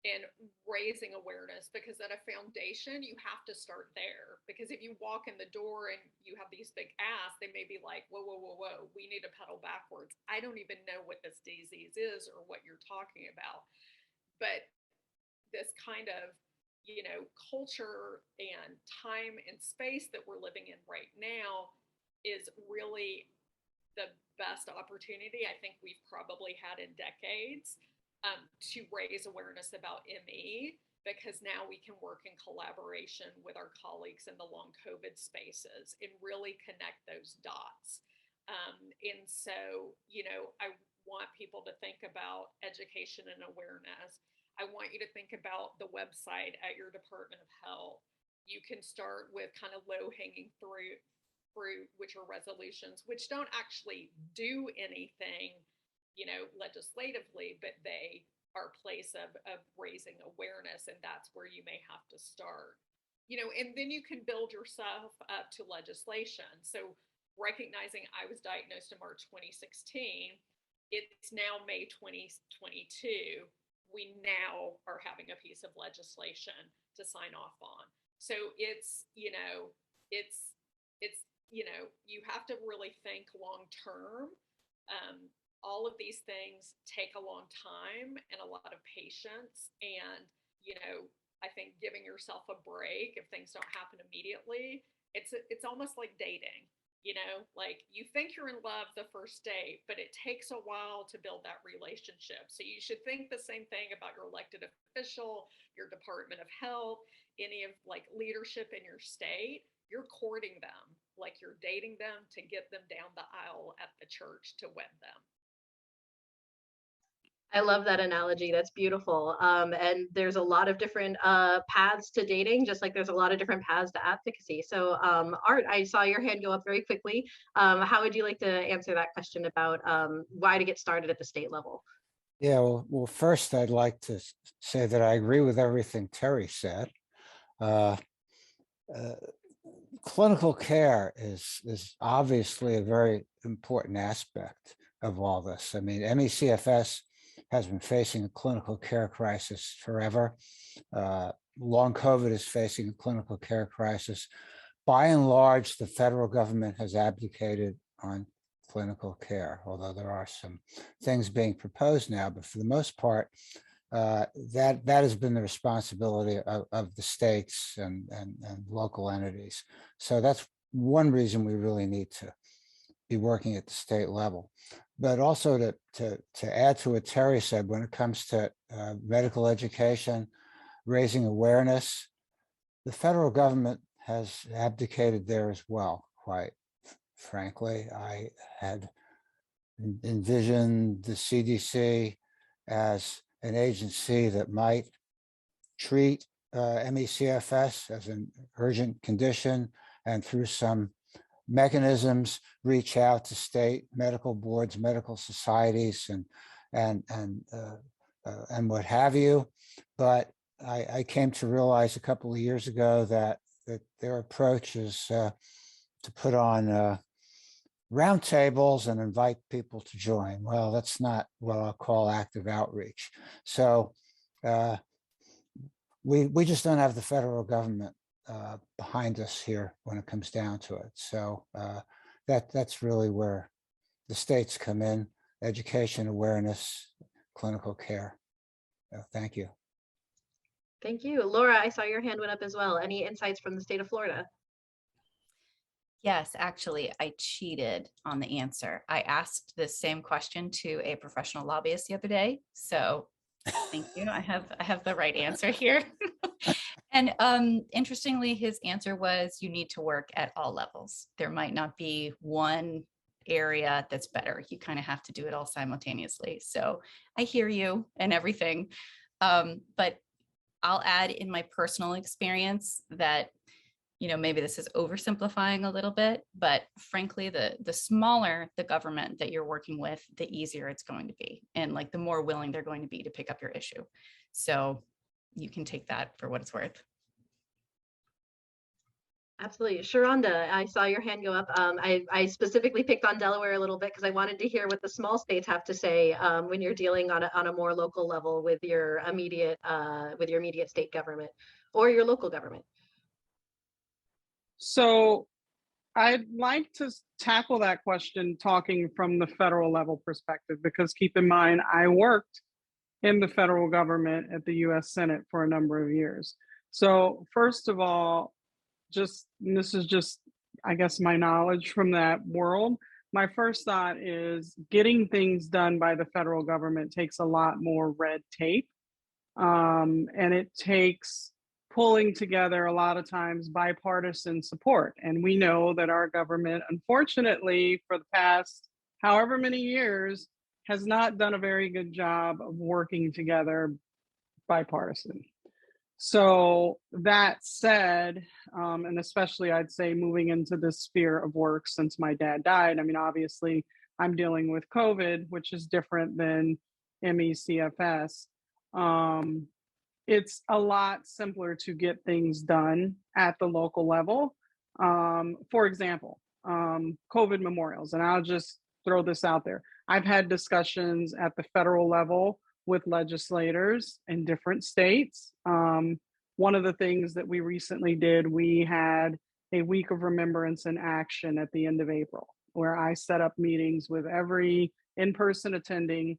and raising awareness, because at a foundation, you have to start there. Because if you walk in the door and you have these big asks, they may be like, whoa, whoa, whoa, whoa, we need to pedal backwards. I don't even know what this disease is or what you're talking about. But this kind of, you know, culture and time and space that we're living in right now is really the best opportunity I think we've probably had in decades to raise awareness about ME, because now we can work in collaboration with our colleagues in the long COVID spaces and really connect those dots. And so, you know, I want people to think about education and awareness. I want you to think about the website at your Department of Health. You can start with kind of low-hanging fruit, which are resolutions, which don't actually do anything, you know, legislatively, but they are a place of raising awareness, and that's where you may have to start. You know, and then you can build yourself up to legislation. So recognizing I was diagnosed in March 2016, it's now May 2022. We now are having a piece of legislation to sign off on. So it's, you know, you know, you have to really think long term. All of these things take a long time and a lot of patience. And, you know, I think giving yourself a break if things don't happen immediately, it's almost like dating. You know, like you think you're in love the first date, but it takes a while to build that relationship. So you should think the same thing about your elected official, your Department of Health, any of like leadership in your state. You're courting them, like you're dating them to get them down the aisle at the church to wed them. I love that analogy. That's beautiful. And there's a lot of different paths to dating, just like there's a lot of different paths to advocacy. So Art, I saw your hand go up very quickly. How would you like to answer that question about why to get started at the state level? Yeah, well, first I'd like to say that I agree with everything Terry said. Clinical care is obviously a very important aspect of all this. I mean, ME/CFS has been facing a clinical care crisis forever. Long COVID is facing a clinical care crisis. By and large, the federal government has abdicated on clinical care, although there are some things being proposed now, but for the most part, that has been the responsibility of the states and local entities. So that's one reason we really need to be working at the state level. But also to add to what Terry said, when it comes to medical education, raising awareness, the federal government has abdicated there as well, quite frankly. I had envisioned the CDC as an agency that might treat ME/CFS as an urgent condition, and through some mechanisms reach out to state medical boards, medical societies, and what have you. But I came to realize a couple of years ago that their approach is to put on roundtables and invite people to join. Well, that's not what I'll call active outreach. So we just don't have the federal government behind us here when it comes down to it. So that's really where the states come in: education, awareness, clinical care. Thank you. Thank you. Laura, I saw your hand went up as well. Any insights from the state of Florida? Yes, actually, I cheated on the answer. I asked this same question to a professional lobbyist the other day. So thank you. I have the right answer here. And interestingly, his answer was you need to work at all levels. There might not be one area that's better. You kind of have to do it all simultaneously. So I hear you and everything. But I'll add in my personal experience that, you know, maybe this is oversimplifying a little bit, but frankly, the smaller the government that you're working with, the easier it's going to be. And like the more willing they're going to be to pick up your issue. So you can take that for what it's worth. Absolutely. Sharonda, I saw your hand go up. I specifically picked on Delaware a little bit because I wanted to hear what the small states have to say when you're dealing on a more local level with your immediate state government or your local government. So I'd like to tackle that question talking from the federal level perspective, because keep in mind, I worked in the federal government at the US Senate for a number of years. So first of all, this is just, I guess, my knowledge from that world. My first thought is getting things done by the federal government takes a lot more red tape. And it takes pulling together a lot of times bipartisan support. And we know that our government, unfortunately, for the past however many years, has not done a very good job of working together bipartisan. So that said, and especially I'd say moving into this sphere of work since my dad died, I mean, obviously I'm dealing with COVID, which is different than ME/CFS. It's a lot simpler to get things done at the local level. For example, COVID memorials, and I'll just throw this out there. I've had discussions at the federal level with legislators in different states. One of the things that we recently did, we had a week of remembrance and action at the end of April, where I set up meetings with every in-person attending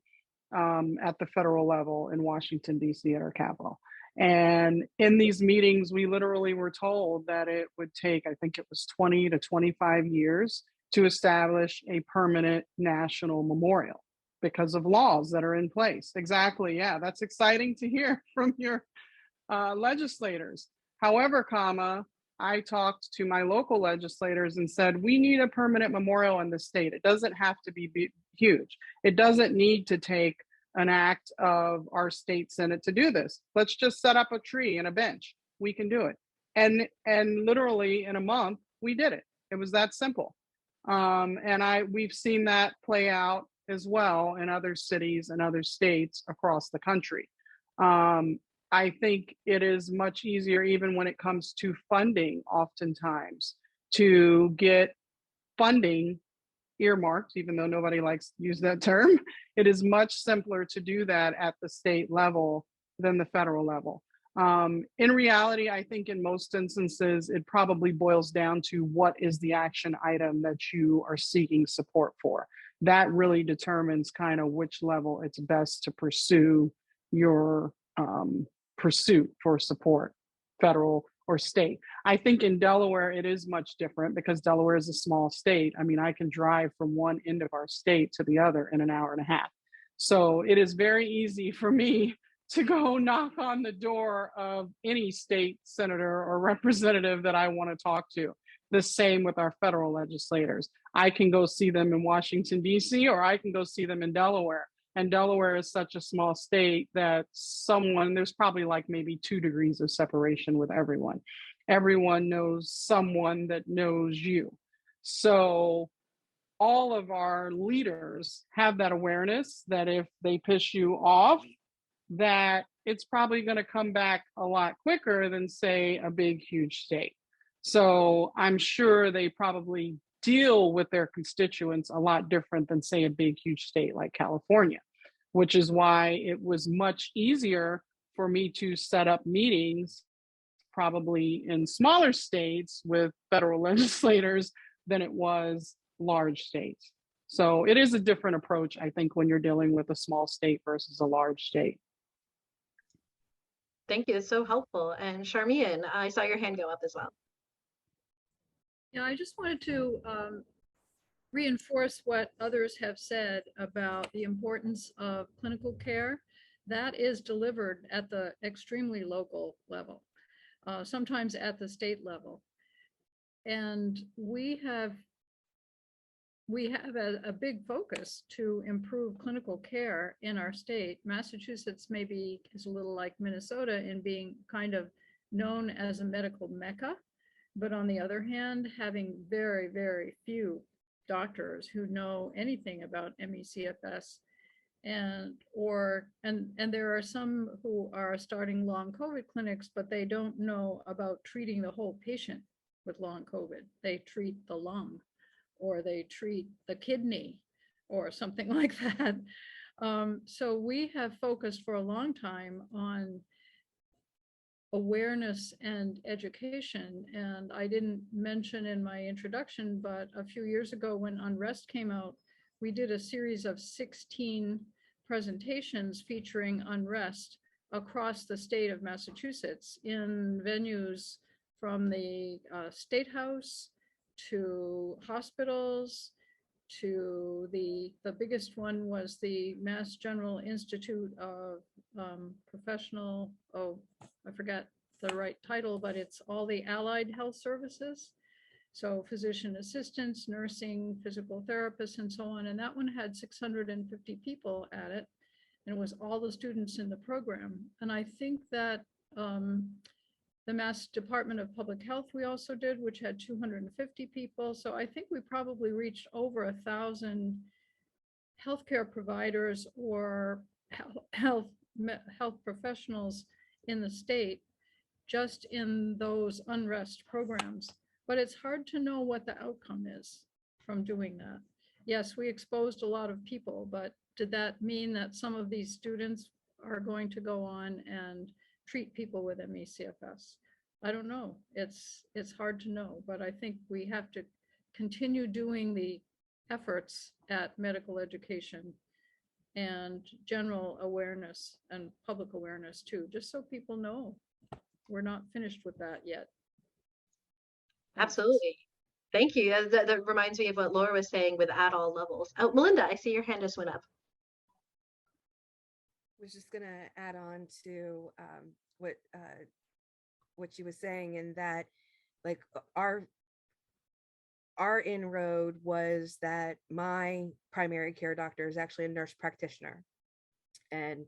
at the federal level in Washington, D.C. at our Capitol. And in these meetings, we literally were told that it would take, I think it was 20 to 25 years to establish a permanent national memorial because of laws that are in place. Exactly. Yeah, that's exciting to hear from your legislators. However, I talked to my local legislators and said, we need a permanent memorial in the state. It doesn't have to be huge. It doesn't need to take an act of our state Senate to do this. Let's just set up a tree and a bench. We can do it. And literally in a month, we did it. It was that simple. We've seen that play out as well in other cities and other states across the country. I think it is much easier, even when it comes to funding, oftentimes, to get funding earmarked, even though nobody likes to use that term. It is much simpler to do that at the state level than the federal level. In reality, I think in most instances, it probably boils down to what is the action item that you are seeking support for. That really determines kind of which level it's best to pursue your pursuit for support, federal or state. I think in Delaware, it is much different because Delaware is a small state. I mean, I can drive from one end of our state to the other in an hour and a half. So it is very easy for me to go knock on the door of any state senator or representative that I want to talk to. The same with our federal legislators. I can go see them in Washington, D.C., or I can go see them in Delaware. And Delaware is such a small state that there's probably like maybe 2 degrees of separation with everyone. Everyone knows someone that knows you. So all of our leaders have that awareness that if they piss you off, that it's probably going to come back a lot quicker than, say, a big, huge state. So I'm sure they probably deal with their constituents a lot different than, say, a big, huge state like California, which is why it was much easier for me to set up meetings probably in smaller states with federal legislators than it was large states. So it is a different approach, I think, when you're dealing with a small state versus a large state. Thank you. It's so helpful. And Charmian, I saw your hand go up as well. Yeah, I just wanted to reinforce what others have said about the importance of clinical care that is delivered at the extremely local level, sometimes at the state level. And we have a big focus to improve clinical care in our state. Massachusetts maybe is a little like Minnesota in being kind of known as a medical mecca, but on the other hand, having very, very few doctors who know anything about ME/CFS, and there are some who are starting long COVID clinics, but they don't know about treating the whole patient with long COVID. They treat the lung, or they treat the kidney, or something like that. So we have focused for a long time on awareness and education. And I didn't mention in my introduction, but a few years ago when Unrest came out, we did a series of 16 presentations featuring unrest across the state of Massachusetts in venues from the State House to hospitals, to the biggest one was the Mass General Institute of Professional, I forgot the right title, but it's all the allied health services. So physician assistants, nursing, physical therapists, and so on. And that one had 650 people at it. And it was all the students in the program. And I think that the Mass Department of Public Health we also did, which had 250 people. So I think we probably reached over 1,000 healthcare providers or health professionals in the state just in those unrest programs. But it's hard to know what the outcome is from doing that. Yes, we exposed a lot of people, but did that mean that some of these students are going to go on and treat people with ME/CFS? I don't know. It's hard to know, but I think we have to continue doing the efforts at medical education and general awareness and public awareness too, just so people know we're not finished with that yet. Absolutely. Thank you. That reminds me of what Laura was saying with at all levels. Oh, Melinda, I see your hand just went up. Was just going to add on to what she was saying, in that like our inroad was that my primary care doctor is actually a nurse practitioner, and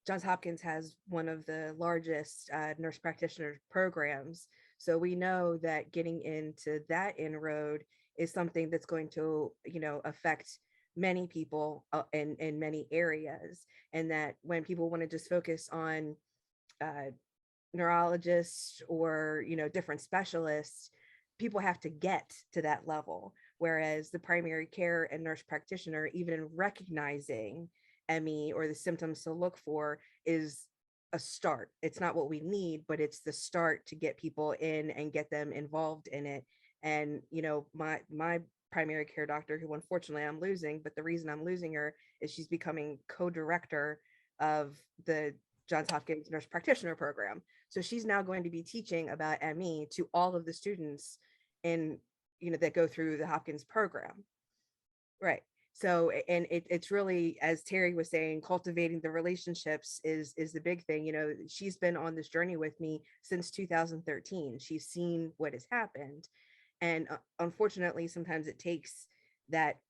Johns Hopkins has one of the largest nurse practitioner programs. So we know that getting into that inroad is something that's going to, affect many people in many areas. And that when people want to just focus on neurologists or, different specialists, people have to get to that level. Whereas the primary care and nurse practitioner, even in recognizing ME or the symptoms to look for, is a start. It's not what we need, but it's the start to get people in and get them involved in it. And, my primary care doctor, who unfortunately I'm losing, but the reason I'm losing her is she's becoming co-director of the Johns Hopkins Nurse Practitioner Program. So she's now going to be teaching about ME to all of the students that go through the Hopkins program. Right. So, and it's really, as Terry was saying, cultivating the relationships is the big thing. She's been on this journey with me since 2013. She's seen what has happened. And unfortunately, sometimes it takes that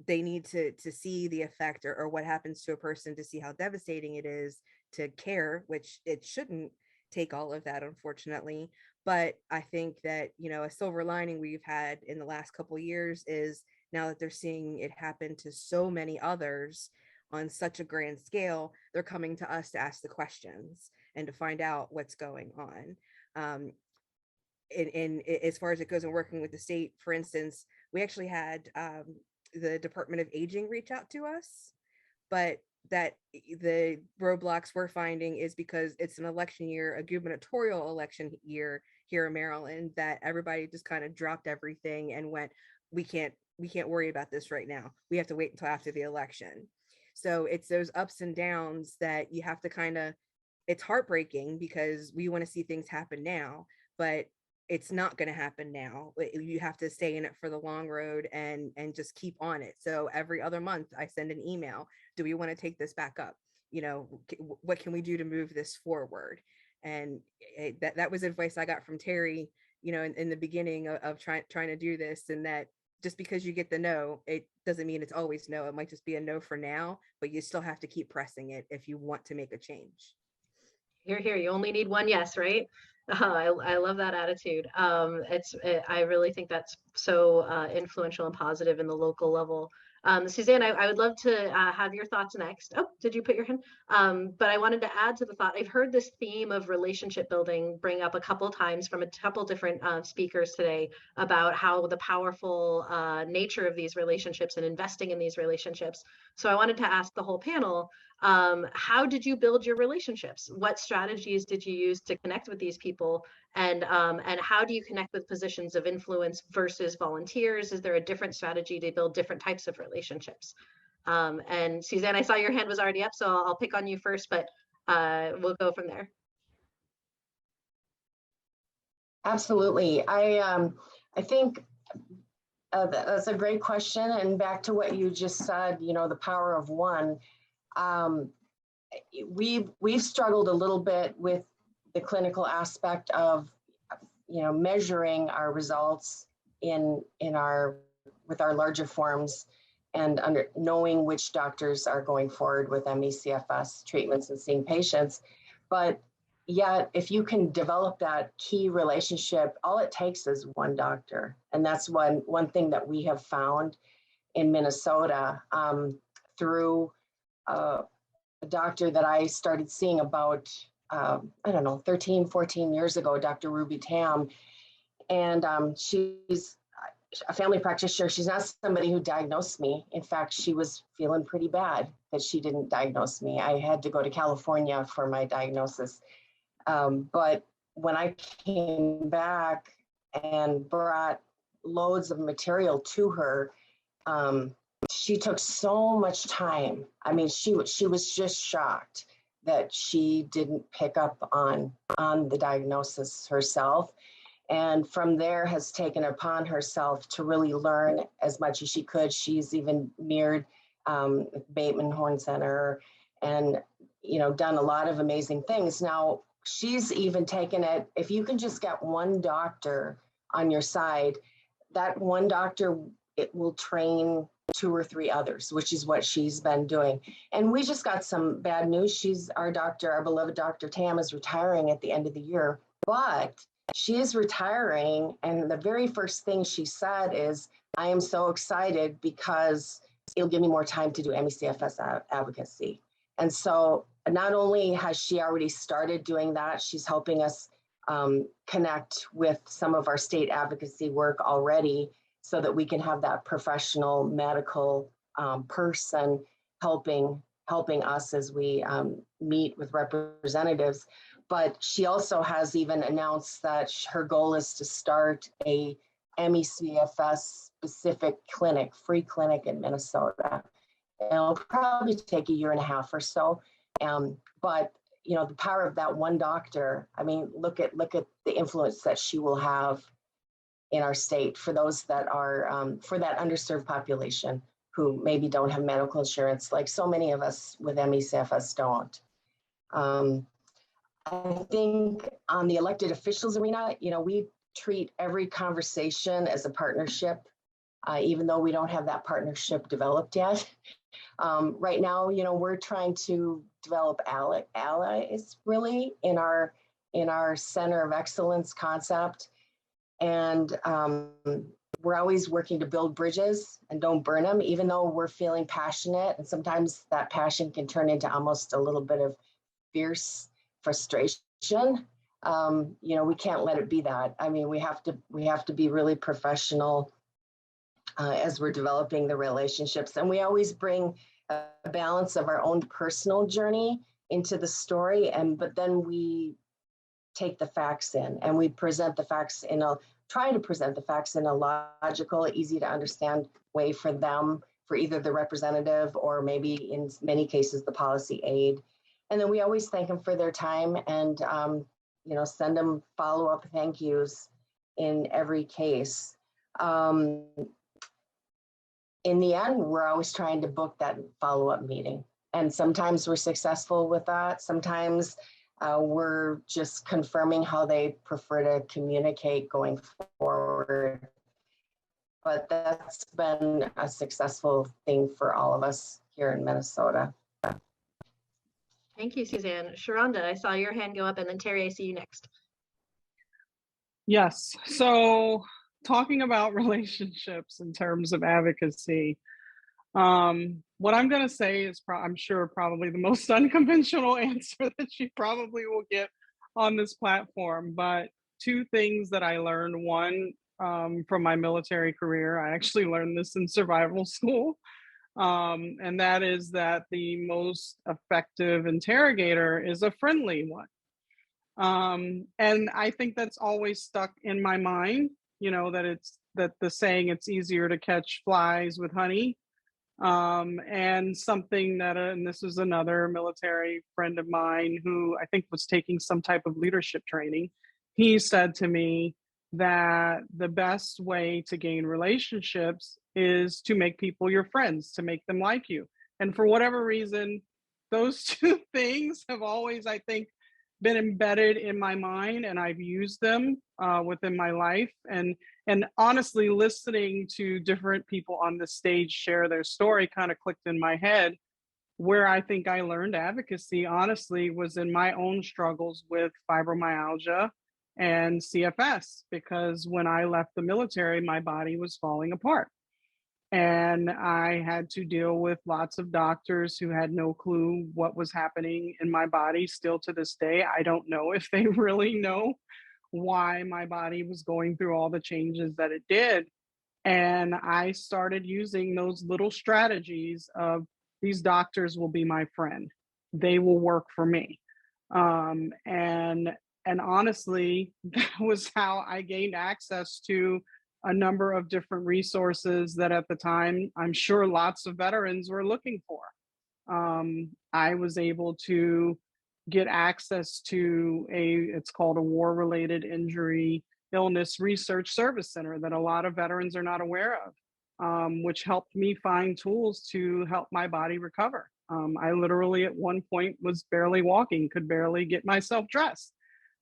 they need to see the effect or what happens to a person to see how devastating it is to care, which it shouldn't take all of that, unfortunately. But I think that, a silver lining we've had in the last couple of years is now that they're seeing it happen to so many others, on such a grand scale, they're coming to us to ask the questions and to find out what's going on. As far as it goes in working with the state, for instance, we actually had the Department of Aging reach out to us, but that the roadblocks we're finding is because it's an election year, a gubernatorial election year here in Maryland, that everybody just kind of dropped everything and went, we can't worry about this right now. We have to wait until after the election. So it's those ups and downs that you have to kind of, it's heartbreaking because we want to see things happen now, but it's not going to happen now. You have to stay in it for the long road and just keep on it. So every other month I send an email. Do we want to take this back up? You know, what can we do to move this forward? And that was advice I got from Terry, you know, in the beginning of trying to do this, and that just because you get the no, it doesn't mean it's always no. It might just be a no for now, but you still have to keep pressing it if you want to make a change. Hear, hear. You only need one yes, right? I love that attitude. I really think that's so influential and positive in the local level. Suzanne, I would love to have your thoughts next. Oh, did you put your hand? But I wanted to add to the thought. I've heard this theme of relationship building bring up a couple times from a couple different speakers today about how the powerful nature of these relationships and investing in these relationships. So I wanted to ask the whole panel, how did you build your relationships? What strategies did you use to connect with these people? And how do you connect with positions of influence versus volunteers? Is there a different strategy to build different types of relationships? And Suzanne, I saw your hand was already up, so I'll pick on you first, but we'll go from there. Absolutely. I think that's a great question. And back to what you just said, you know, the power of one. We've struggled a little bit with the clinical aspect of, you know, measuring our results with our larger forms, and knowing which doctors are going forward with ME/CFS treatments and seeing patients. But yet, if you can develop that key relationship, all it takes is one doctor. And that's one thing that we have found in Minnesota through a doctor that I started seeing about, I don't know, 13, 14 years ago, Dr. Ruby Tam. And she's a family practitioner. She's not somebody who diagnosed me. In fact, she was feeling pretty bad that she didn't diagnose me. I had to go to California for my diagnosis. But when I came back and brought loads of material to her, she took so much time. I mean, she was just shocked that she didn't pick up on the diagnosis herself. And from there has taken upon herself to really learn as much as she could. She's even mirrored Bateman Horn Center and, you know, done a lot of amazing things. Now, she's even taken it, if you can just get one doctor on your side, that one doctor, it will train 2 or 3 others, which is what she's been doing. And we just got some bad news. Our beloved Dr. Tam is retiring at the end of the year, but she is retiring. And the very first thing she said is, I am so excited because it'll give me more time to do ME/CFS advocacy. And so not only has she already started doing that, she's helping us connect with some of our state advocacy work already, so that we can have that professional medical person helping us as we meet with representatives. But she also has even announced that her goal is to start a ME/CFS specific clinic, free clinic in Minnesota. It'll probably take 1.5 years or so. But you know, the power of that one doctor, I mean, look at the influence that she will have in our state for those that are, for that underserved population who maybe don't have medical insurance, like so many of us with ME/CFS don't. I think on the elected officials arena, you know, we treat every conversation as a partnership, even though we don't have that partnership developed yet. Right now, you know, we're trying to develop allies really in our center of excellence concept. And we're always working to build bridges and don't burn them, even though we're feeling passionate. And sometimes that passion can turn into almost a little bit of fierce frustration. You know, we can't let it be that. I mean, we have to be really professional as we're developing the relationships. And we always bring a balance of our own personal journey into the story. But then we take the facts in and we present the facts try to present the facts in a logical, easy to understand way for them, for either the representative or maybe in many cases, the policy aide. And then we always thank them for their time and, you know, send them follow-up thank yous in every case. In the end, we're always trying to book that follow-up meeting. And sometimes we're successful with that. Sometimes we're just confirming how they prefer to communicate going forward. But that's been a successful thing for all of us here in Minnesota. Thank you, Suzanne. Sharonda, I saw your hand go up, and then Terry, I see you next. Yes. So talking about relationships in terms of advocacy, what I'm going to say is, I'm sure, probably the most unconventional answer that you probably will get on this platform. But two things that I learned. One, from my military career, I actually learned this in survival school. And that is that the most effective interrogator is a friendly one. And I think that's always stuck in my mind, you know, that the saying, it's easier to catch flies with honey. And something that, and this is another military friend of mine who I think was taking some type of leadership training. He said to me that the best way to gain relationships is to make people your friends, to make them like you. And for whatever reason, those two things have always, I think, been embedded in my mind, and I've used them within my life. And honestly, listening to different people on the stage share their story kind of clicked in my head. Where I think I learned advocacy, honestly, was in my own struggles with fibromyalgia and CFS, because when I left the military, my body was falling apart. And I had to deal with lots of doctors who had no clue what was happening in my body. Still to this day, I don't know if they really know why my body was going through all the changes that it did. And I started using those little strategies of, these doctors will be my friend. They will work for me. And honestly, that was how I gained access to a number of different resources that at the time, I'm sure lots of veterans were looking for. I was able to get access to it's called a War-Related Injury Illness Research Service Center that a lot of veterans are not aware of, which helped me find tools to help my body recover. I literally at one point was barely walking, could barely get myself dressed.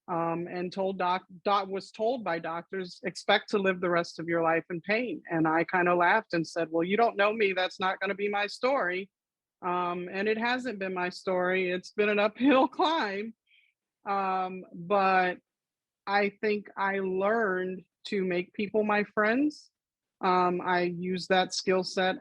And was told by doctors, expect to live the rest of your life in pain. And I kind of laughed and said, well, you don't know me, that's not going to be my story. And it hasn't been my story. It's been an uphill climb. But I think I learned to make people my friends. I used that skill set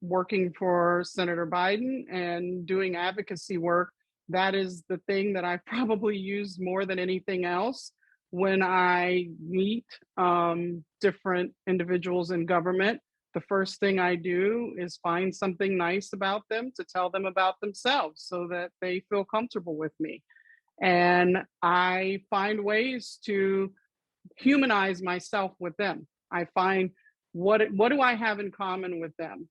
working for Senator Biden and doing advocacy work. That is the thing that I probably use more than anything else when I meet different individuals in government. The first thing I do is find something nice about them to tell them about themselves so that they feel comfortable with me. And I find ways to humanize myself with them. I find what do I have in common with them?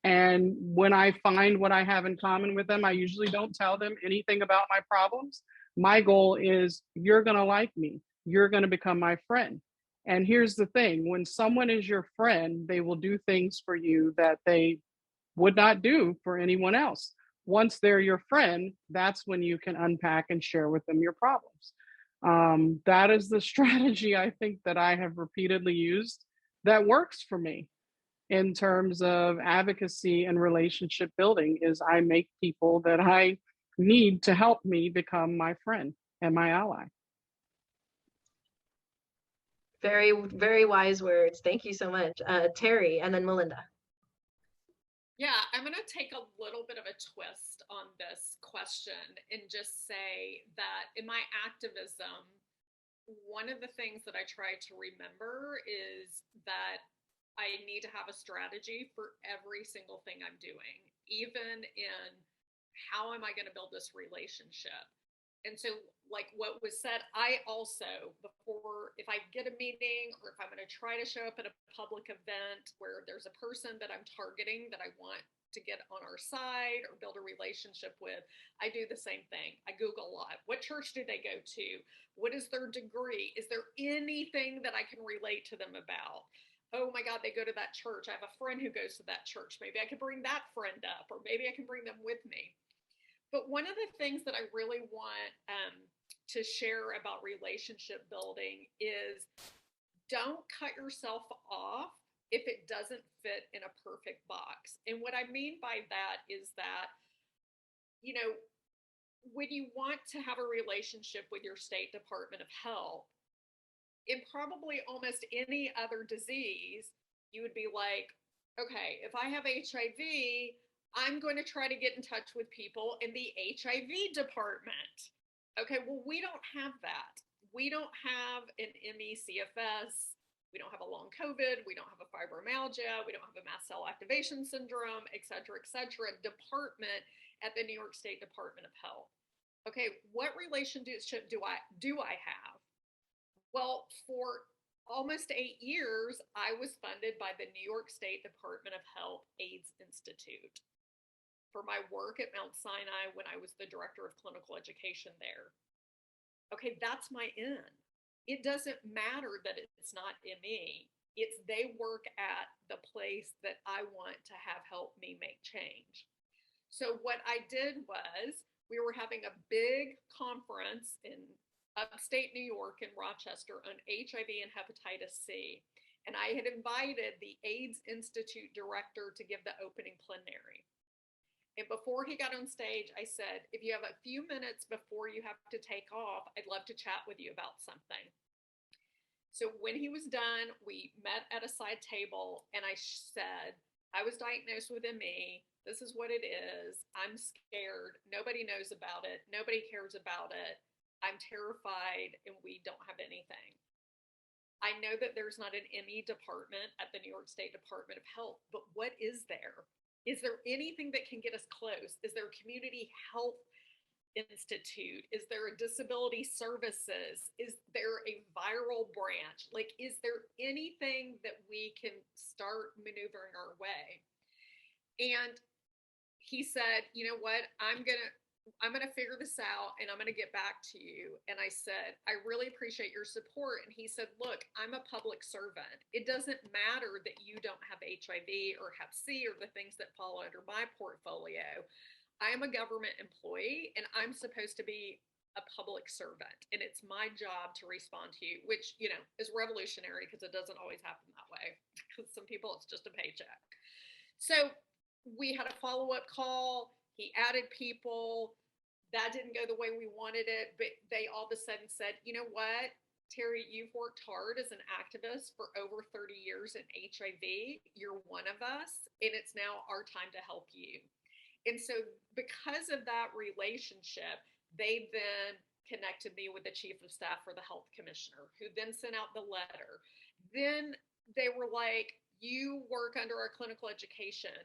And when I find what I have in common with them, I usually don't tell them anything about my problems. My goal is, you're going to like me. You're going to become my friend. And here's the thing, when someone is your friend, they will do things for you that they would not do for anyone else. Once they're your friend, that's when you can unpack and share with them your problems. That is the strategy I think that I have repeatedly used that works for me in terms of advocacy and relationship building. Is I make people that I need to help me become my friend and my ally. Very, very wise words. Thank you so much. Terry, and then Melinda. Yeah, I'm going to take a little bit of a twist on this question and just say that in my activism, one of the things that I try to remember is that I need to have a strategy for every single thing I'm doing, even in how am I going to build this relationship. And so, like what was said, I also, before, if I get a meeting or if I'm going to try to show up at a public event where there's a person that I'm targeting that I want to get on our side or build a relationship with, I do the same thing. I Google a lot. What church do they go to? What is their degree? Is there anything that I can relate to them about? Oh my God, they go to that church. I have a friend who goes to that church. Maybe I could bring that friend up, or maybe I can bring them with me. But one of the things that I really want to share about relationship building is don't cut yourself off if it doesn't fit in a perfect box. And what I mean by that is that, you know, when you want to have a relationship with your state Department of Health, in probably almost any other disease, you would be like, okay, if I have HIV, I'm going to try to get in touch with people in the HIV department. Okay, well, we don't have that. We don't have an ME/CFS. We don't have a long COVID. We don't have a fibromyalgia. We don't have a mast cell activation syndrome, et cetera, department at the New York State Department of Health. Okay, what relationship do I have? Well, for almost 8 years, I was funded by the New York State Department of Health AIDS Institute for my work at Mount Sinai when I was the director of clinical education there. Okay, that's my in. It doesn't matter that it's not ME. It's they work at the place that I want to have help me make change. So what I did was we were having a big conference in upstate New York in Rochester on HIV and hepatitis C. And I had invited the AIDS Institute director to give the opening plenary. And before he got on stage, I said, if you have a few minutes before you have to take off, I'd love to chat with you about something. So when he was done, we met at a side table and I said, I was diagnosed with ME. This is what it is. I'm scared. Nobody knows about it. Nobody cares about it. I'm terrified and we don't have anything. I know that there's not an ME department at the New York State Department of Health, but what is there? Is there anything that can get us close? Is there a community health institute? Is there a disability services? Is there a viral branch? Like, is there anything that we can start maneuvering our way? And he said, you know what, I'm gonna figure this out and I'm gonna get back to you. And I said, I really appreciate your support. And he said, look, I'm a public servant. It doesn't matter that you don't have HIV or Hep C or the things that fall under my portfolio. I am a government employee and I'm supposed to be a public servant. And it's my job to respond to you, which, you know, is revolutionary because it doesn't always happen that way. Because some people, it's just a paycheck. So we had a follow-up call. He added people. That didn't go the way we wanted it, but they all of a sudden said, you know what, Terry, you've worked hard as an activist for over 30 years in HIV. You're one of us, and it's now our time to help you. And so because of that relationship, they then connected me with the chief of staff for the health commissioner, who then sent out the letter. Then they were like, you work under our clinical education.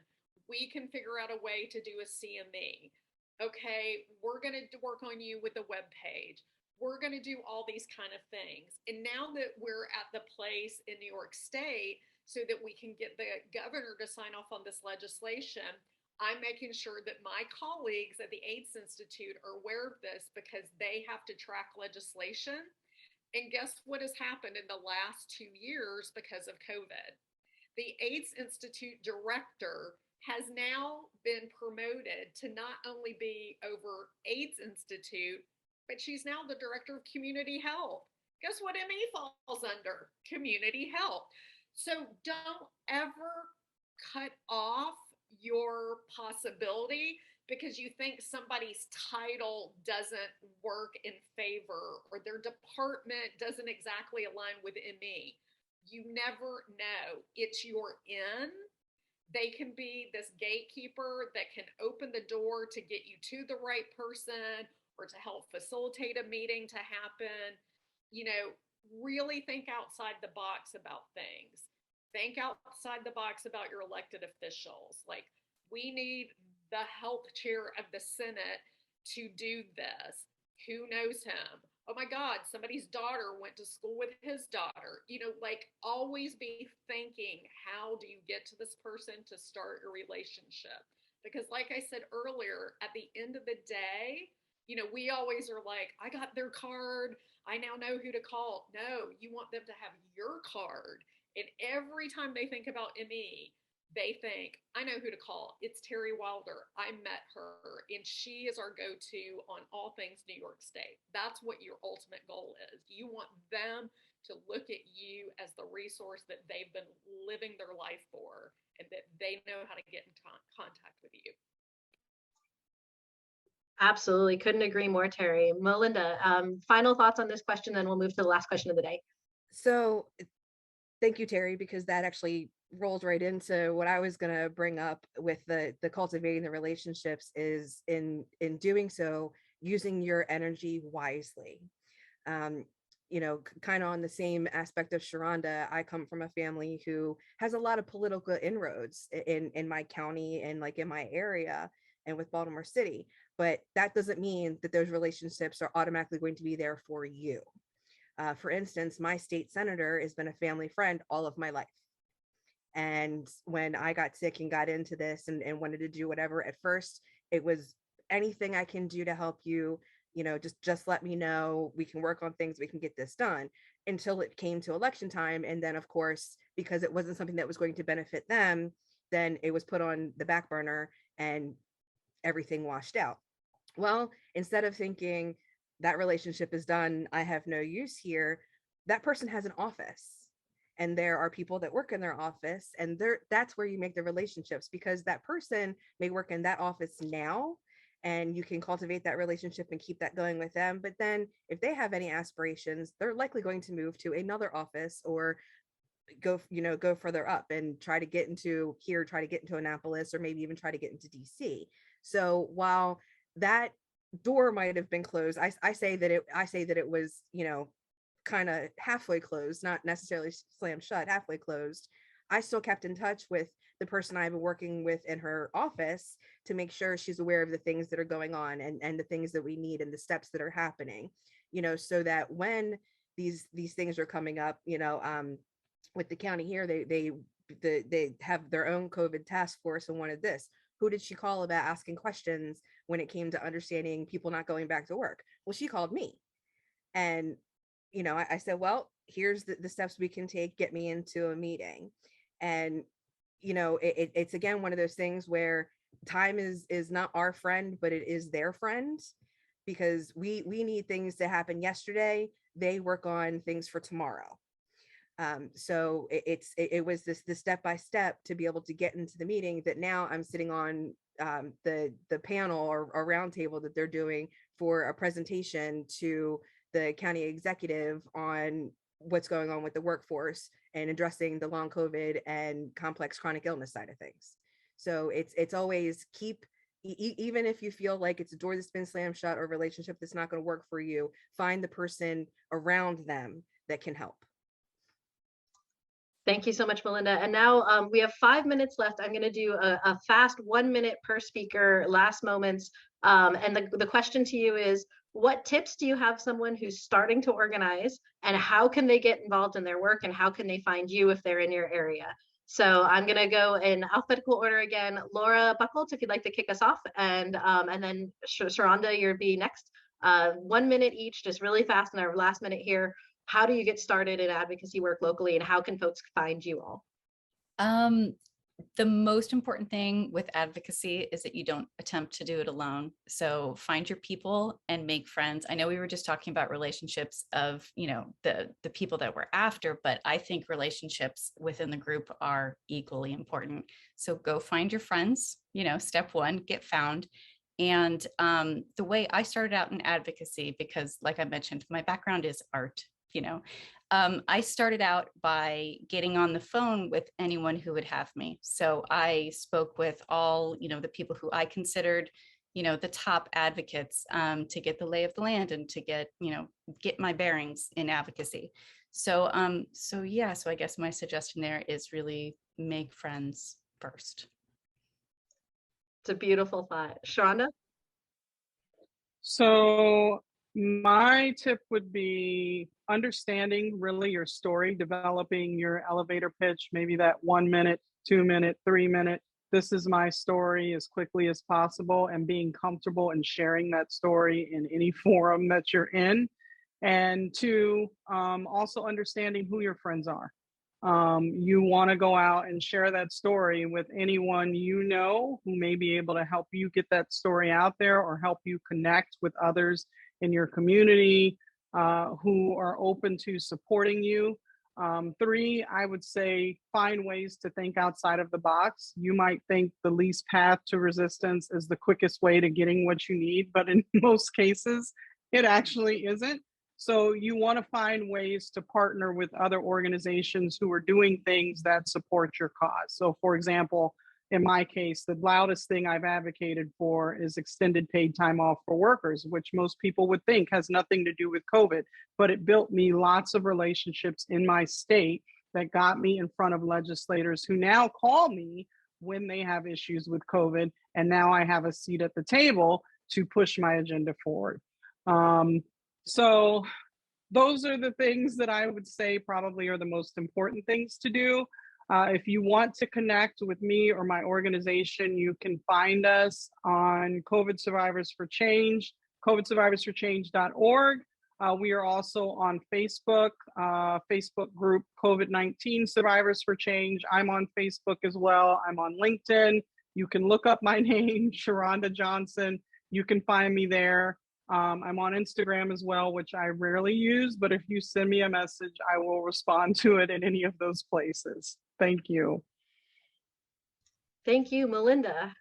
We can figure out a way to do a CME. Okay, we're going to work on you with the webpage. We're going to do all these kind of things. And now that we're at the place in New York State so that we can get the governor to sign off on this legislation, I'm making sure that my colleagues at the AIDS Institute are aware of this because they have to track legislation. And guess what has happened in the last 2 years because of COVID? The AIDS Institute director has now been promoted to not only be over AIDS Institute, but she's now the director of community health. Guess what ME falls under? Community health. So don't ever cut off your possibility because you think somebody's title doesn't work in favor or their department doesn't exactly align with ME. You never know. It's your in. They can be this gatekeeper that can open the door to get you to the right person or to help facilitate a meeting to happen. You know, really think outside the box about things. Think outside the box about your elected officials. Like, we need the health chair of the Senate to do this. Who knows him? Oh my God, somebody's daughter went to school with his daughter. You know, like, always be thinking, how do you get to this person to start a relationship? Because like I said earlier, at the end of the day, you know, we always are like, I got their card, I now know who to call. No, you want them to have your card. And every time they think about ME, they think, I know who to call. It's Terry Wilder. I met her, and she is our go-to on all things New York State. That's what your ultimate goal is. You want them to look at you as the resource that they've been living their life for, and that they know how to get in contact with you. Absolutely. Couldn't agree more, Terry. Melinda, final thoughts on this question, then we'll move to the last question of the day. So thank you, Terry, because that actually rolls right into what I was going to bring up with the cultivating the relationships is in doing so, using your energy wisely. You know, kind of on the same aspect of Sharonda, I come from a family who has a lot of political inroads in my county and like in my area and with Baltimore City. But that doesn't mean that those relationships are automatically going to be there for you. For instance, my state senator has been a family friend all of my life. And when I got sick and got into this and wanted to do whatever, at first, it was anything I can do to help you, you know, just let me know. We can work on things. We can get this done, until it came to election time. And then, of course, because it wasn't something that was going to benefit them, then it was put on the back burner and everything washed out. Well, instead of thinking that relationship is done, I have no use here, that person has an office. And there are people that work in their office, and that's where you make the relationships, because that person may work in that office now, and you can cultivate that relationship and keep that going with them. But then if they have any aspirations, they're likely going to move to another office or go further up and try to get into Annapolis, or maybe even try to get into DC. So while that door might have been closed, I say that it was, you know, kind of halfway closed, not necessarily slammed shut, halfway closed. I still kept in touch with the person I've been working with in her office to make sure she's aware of the things that are going on and the things that we need and the steps that are happening, you know, so that when these things are coming up, you know, with the county here, they have their own COVID task force and wanted this. Who did she call about asking questions when it came to understanding people not going back to work? Well, she called me. And, you know, I said, well, here's the steps we can take, get me into a meeting. And, you know, it's again, one of those things where time is not our friend, but it is their friend, because we need things to happen yesterday. They work on things for tomorrow. So it was this step-by-step to be able to get into the meeting that now I'm sitting on the panel or roundtable that they're doing for a presentation to the county executive on what's going on with the workforce and addressing the long COVID and complex chronic illness side of things. So it's always even if you feel like it's a door that's been slammed shut or a relationship that's not going to work for you, find the person around them that can help. Thank you so much, Melinda. And now we have 5 minutes left. I'm going to do a fast 1 minute per speaker, last moments. And the question to you is, what tips do you have someone who's starting to organize, and how can they get involved in their work, and how can they find you if they're in your area? So I'm going to go in alphabetical order again. Laura Buckles, if you'd like to kick us off, and then Sharonda, you'll be next. 1 minute each, just really fast in our last minute here. How do you get started in advocacy work locally, and how can folks find you all? The most important thing with advocacy is that you don't attempt to do it alone. So find your people and make friends. I know we were just talking about relationships of, you know, the people that we're after, but I think relationships within the group are equally important. So go find your friends, you know, step one, get found. And the way I started out in advocacy, because like I mentioned, my background is art, I started out by getting on the phone with anyone who would have me. So I spoke with all, the people who I considered, the top advocates to get the lay of the land and to get my bearings in advocacy. So, so I guess my suggestion there is really make friends first. It's a beautiful thought. Sharonda? So my tip would be understanding really your story, developing your elevator pitch, maybe that 1 minute, 2 minute, 3 minute, this is my story as quickly as possible, and being comfortable in sharing that story in any forum that you're in. And two, also understanding who your friends are. You want to go out and share that story with anyone you know who may be able to help you get that story out there or help you connect with others in your community who are open to supporting you. Three, I would say find ways to think outside of the box. You might think the least path to resistance is the quickest way to getting what you need, but in most cases, it actually isn't. So you want to find ways to partner with other organizations who are doing things that support your cause. So for example, in my case, the loudest thing I've advocated for is extended paid time off for workers, which most people would think has nothing to do with COVID, but it built me lots of relationships in my state that got me in front of legislators who now call me when they have issues with COVID. And now I have a seat at the table to push my agenda forward. So those are the things that I would say probably are the most important things to do. If you want to connect with me or my organization, you can find us on COVID Survivors for Change, covidsurvivorsforchange.org. We are also on Facebook, Facebook group COVID-19 Survivors for Change. I'm on Facebook as well. I'm on LinkedIn. You can look up my name, Sharonda Johnson. You can find me there. I'm on Instagram as well, which I rarely use, but if you send me a message, I will respond to it in any of those places. Thank you. Thank you, Melinda.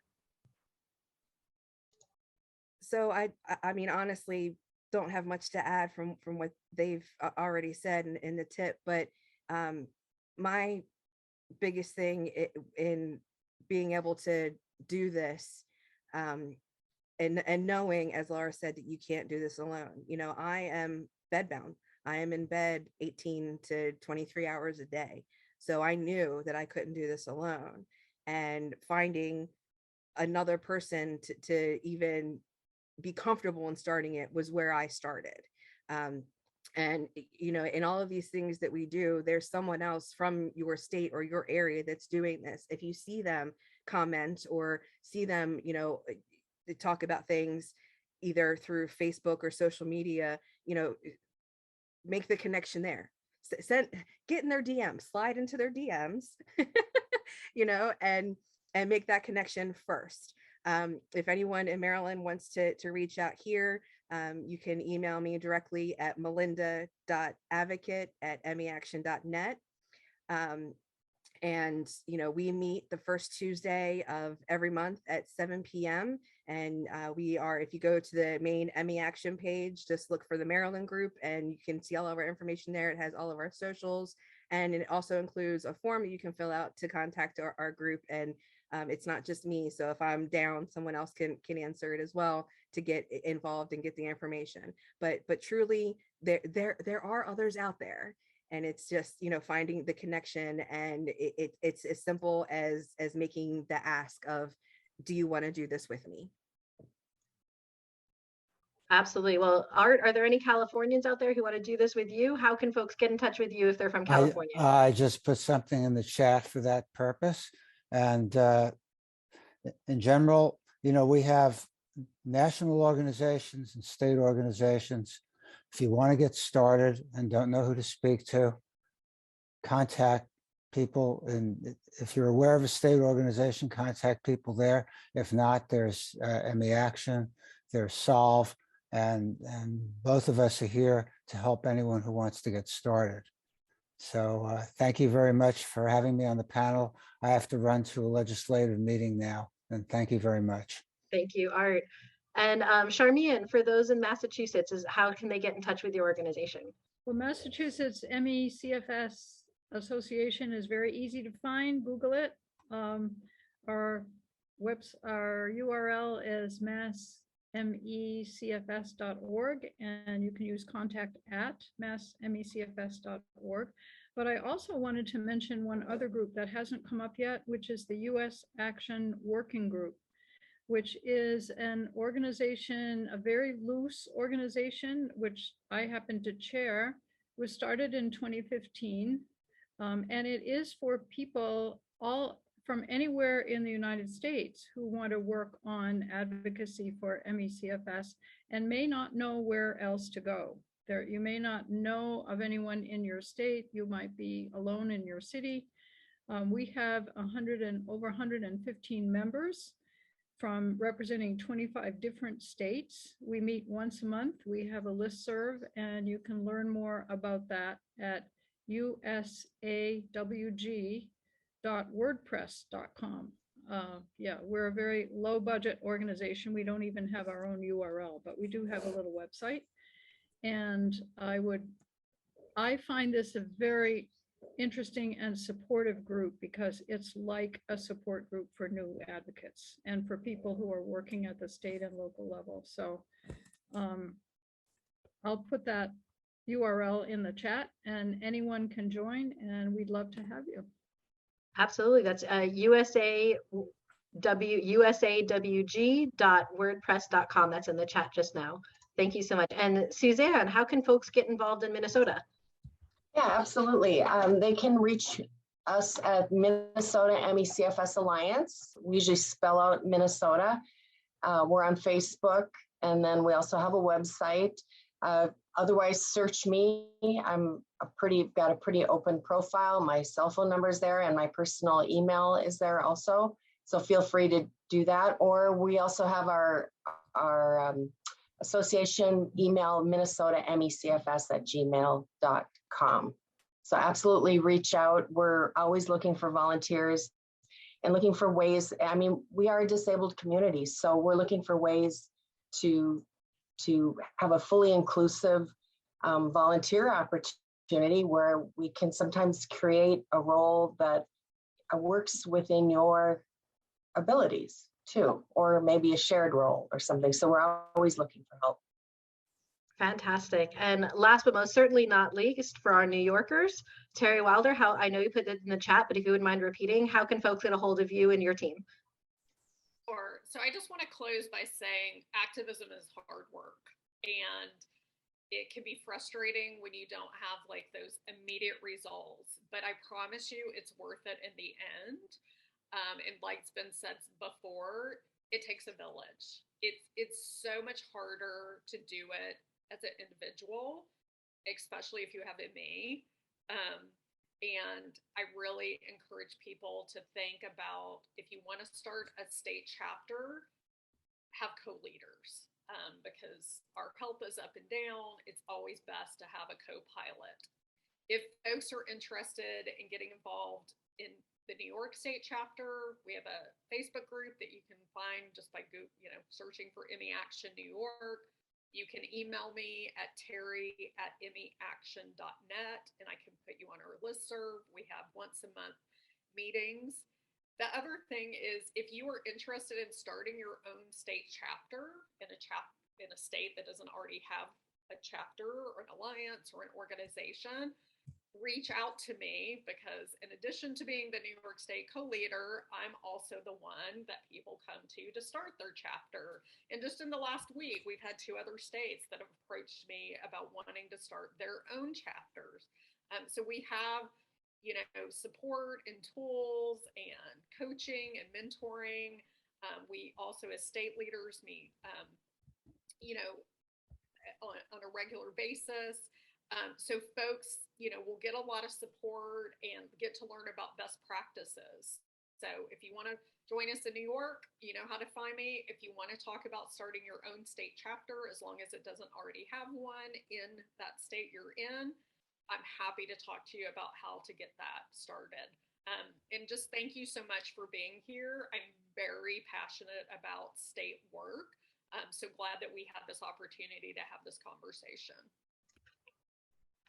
So I mean, honestly, don't have much to add from what they've already said in the tip, but my biggest thing in being able to do this, and knowing, as Laura said, that you can't do this alone. I am bedbound. I am in bed 18 to 23 hours a day. So I knew that I couldn't do this alone. And finding another person to even be comfortable in starting it was where I started. And, in all of these things that we do, there's someone else from your state or your area that's doing this. If you see them comment or see them, to talk about things either through Facebook or social media, make the connection there. Get in their DMs, slide into their DMs, and make that connection first. If anyone in Maryland wants to reach out here, you can email me directly at melinda.advocate@meaction.net. And we meet the first Tuesday of every month at 7 p.m. And if you go to the main Emmy Action page, just look for the Maryland group and you can see all of our information there. It has all of our socials, and it also includes a form that you can fill out to contact our group. And it's not just me. So if I'm down, someone else can answer it as well to get involved and get the information. But truly, there are others out there. And it's just, finding the connection, and it's as simple as making the ask of, do you want to do this with me? Absolutely. Well, Art, are there any Californians out there who want to do this with you? How can folks get in touch with you if they're from California? I just put something in the chat for that purpose. And in general, we have national organizations and state organizations. If you want to get started and don't know who to speak to, contact people. And if you're aware of a state organization, contact people there. If not, there's Emmy Action, there's Solve, and both of us are here to help anyone who wants to get started. So thank you very much for having me on the panel. I have to run to a legislative meeting now, and thank you very much. Thank you, Art. And Charmian, for those in Massachusetts, how can they get in touch with your organization? Well, Massachusetts ME/CFS Association is very easy to find. Google it. Our URL is massmecfs.org, and you can use contact@massmecfs.org. But I also wanted to mention one other group that hasn't come up yet, which is the U.S. Action Working Group, which is an organization, a very loose organization, which I happen to chair. It was started in 2015, and it is for people all from anywhere in the United States who want to work on advocacy for ME/CFS and may not know where else to go. You may not know of anyone in your state. You might be alone in your city. We have over 115 members from representing 25 different states. We meet once a month. We have a listserv, and you can learn more about that at usawg.wordpress.com. Yeah, we're a very low budget organization. We don't even have our own URL, but we do have a little website. And I find this a very interesting and supportive group because it's like a support group for new advocates and for people who are working at the state and local level. So I'll put that URL in the chat and anyone can join, and we'd love to have you. Absolutely. That's usawg.wordpress.com. That's in the chat just now. Thank you so much. And Suzanne, how can folks get involved in Minnesota? Yeah, absolutely. They can reach us at Minnesota ME/CFS Alliance. We usually spell out Minnesota. We're on Facebook, and then we also have a website. Otherwise, search me. Got a pretty open profile. My cell phone number is there, and my personal email is there also. So feel free to do that. Or we also have our association email, minnesotamecfs@gmail.com. So absolutely reach out. We're always looking for volunteers and looking for ways. I mean, we are a disabled community, so we're looking for ways to have a fully inclusive volunteer opportunity where we can sometimes create a role that works within your abilities too, or maybe a shared role or something. So we're always looking for help. Fantastic. And last but most certainly not least, for our New Yorkers, Terry Wilder, I know you put it in the chat, but if you wouldn't mind repeating, how can folks get a hold of you and your team? Sure. So I just want to close by saying activism is hard work, and it can be frustrating when you don't have like those immediate results, but I promise you it's worth it in the end. And like's been said before, it takes a village. It's so much harder to do it as an individual, especially if you have ME. And I really encourage people to think about, if you want to start a state chapter, have co-leaders, because our health is up and down. It's always best to have a co-pilot. If folks are interested in getting involved in the New York State chapter, we have a Facebook group that you can find just by searching for ME Action New York. You can email me at terry@meaction.net, and I can put you on our listserv. We have once a month meetings. The other thing is, if you are interested in starting your own state chapter in a state that doesn't already have a chapter or an alliance or an organization, reach out to me, because in addition to being the New York State co-leader, I'm also the one that people come to start their chapter. And just in the last week, we've had 2 other states that have approached me about wanting to start their own chapters. So we have, support and tools and coaching and mentoring. We also, as state leaders, meet, on a regular basis. So folks, will get a lot of support and get to learn about best practices. So if you want to join us in New York, you know how to find me. If you want to talk about starting your own state chapter, as long as it doesn't already have one in that state you're in, I'm happy to talk to you about how to get that started. And just thank you so much for being here. I'm very passionate about state work. I'm so glad that we had this opportunity to have this conversation.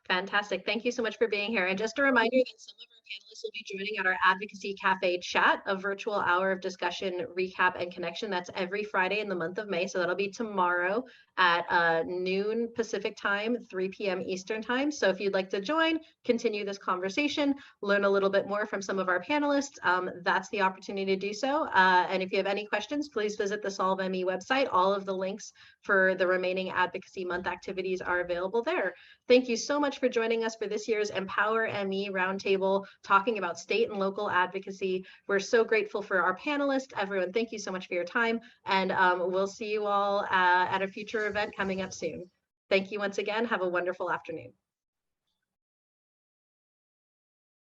Fantastic. Thank you so much for being here. And just a reminder that some of our panelists will be joining at our Advocacy Cafe chat, a virtual hour of discussion, recap, and connection. That's every Friday in the month of May. So that'll be tomorrow at noon Pacific time, 3 p.m. Eastern time. So if you'd like to join, continue this conversation, learn a little bit more from some of our panelists, that's the opportunity to do so. And if you have any questions, please visit the Solve ME website. All of the links for the remaining Advocacy Month activities are available there. Thank you so much for joining us for this year's EmPOWER ME Roundtable, talking about state and local advocacy. We're so grateful for our panelists. Everyone, thank you so much for your time. And we'll see you all at a future event coming up soon. Thank you once again. Have a wonderful afternoon.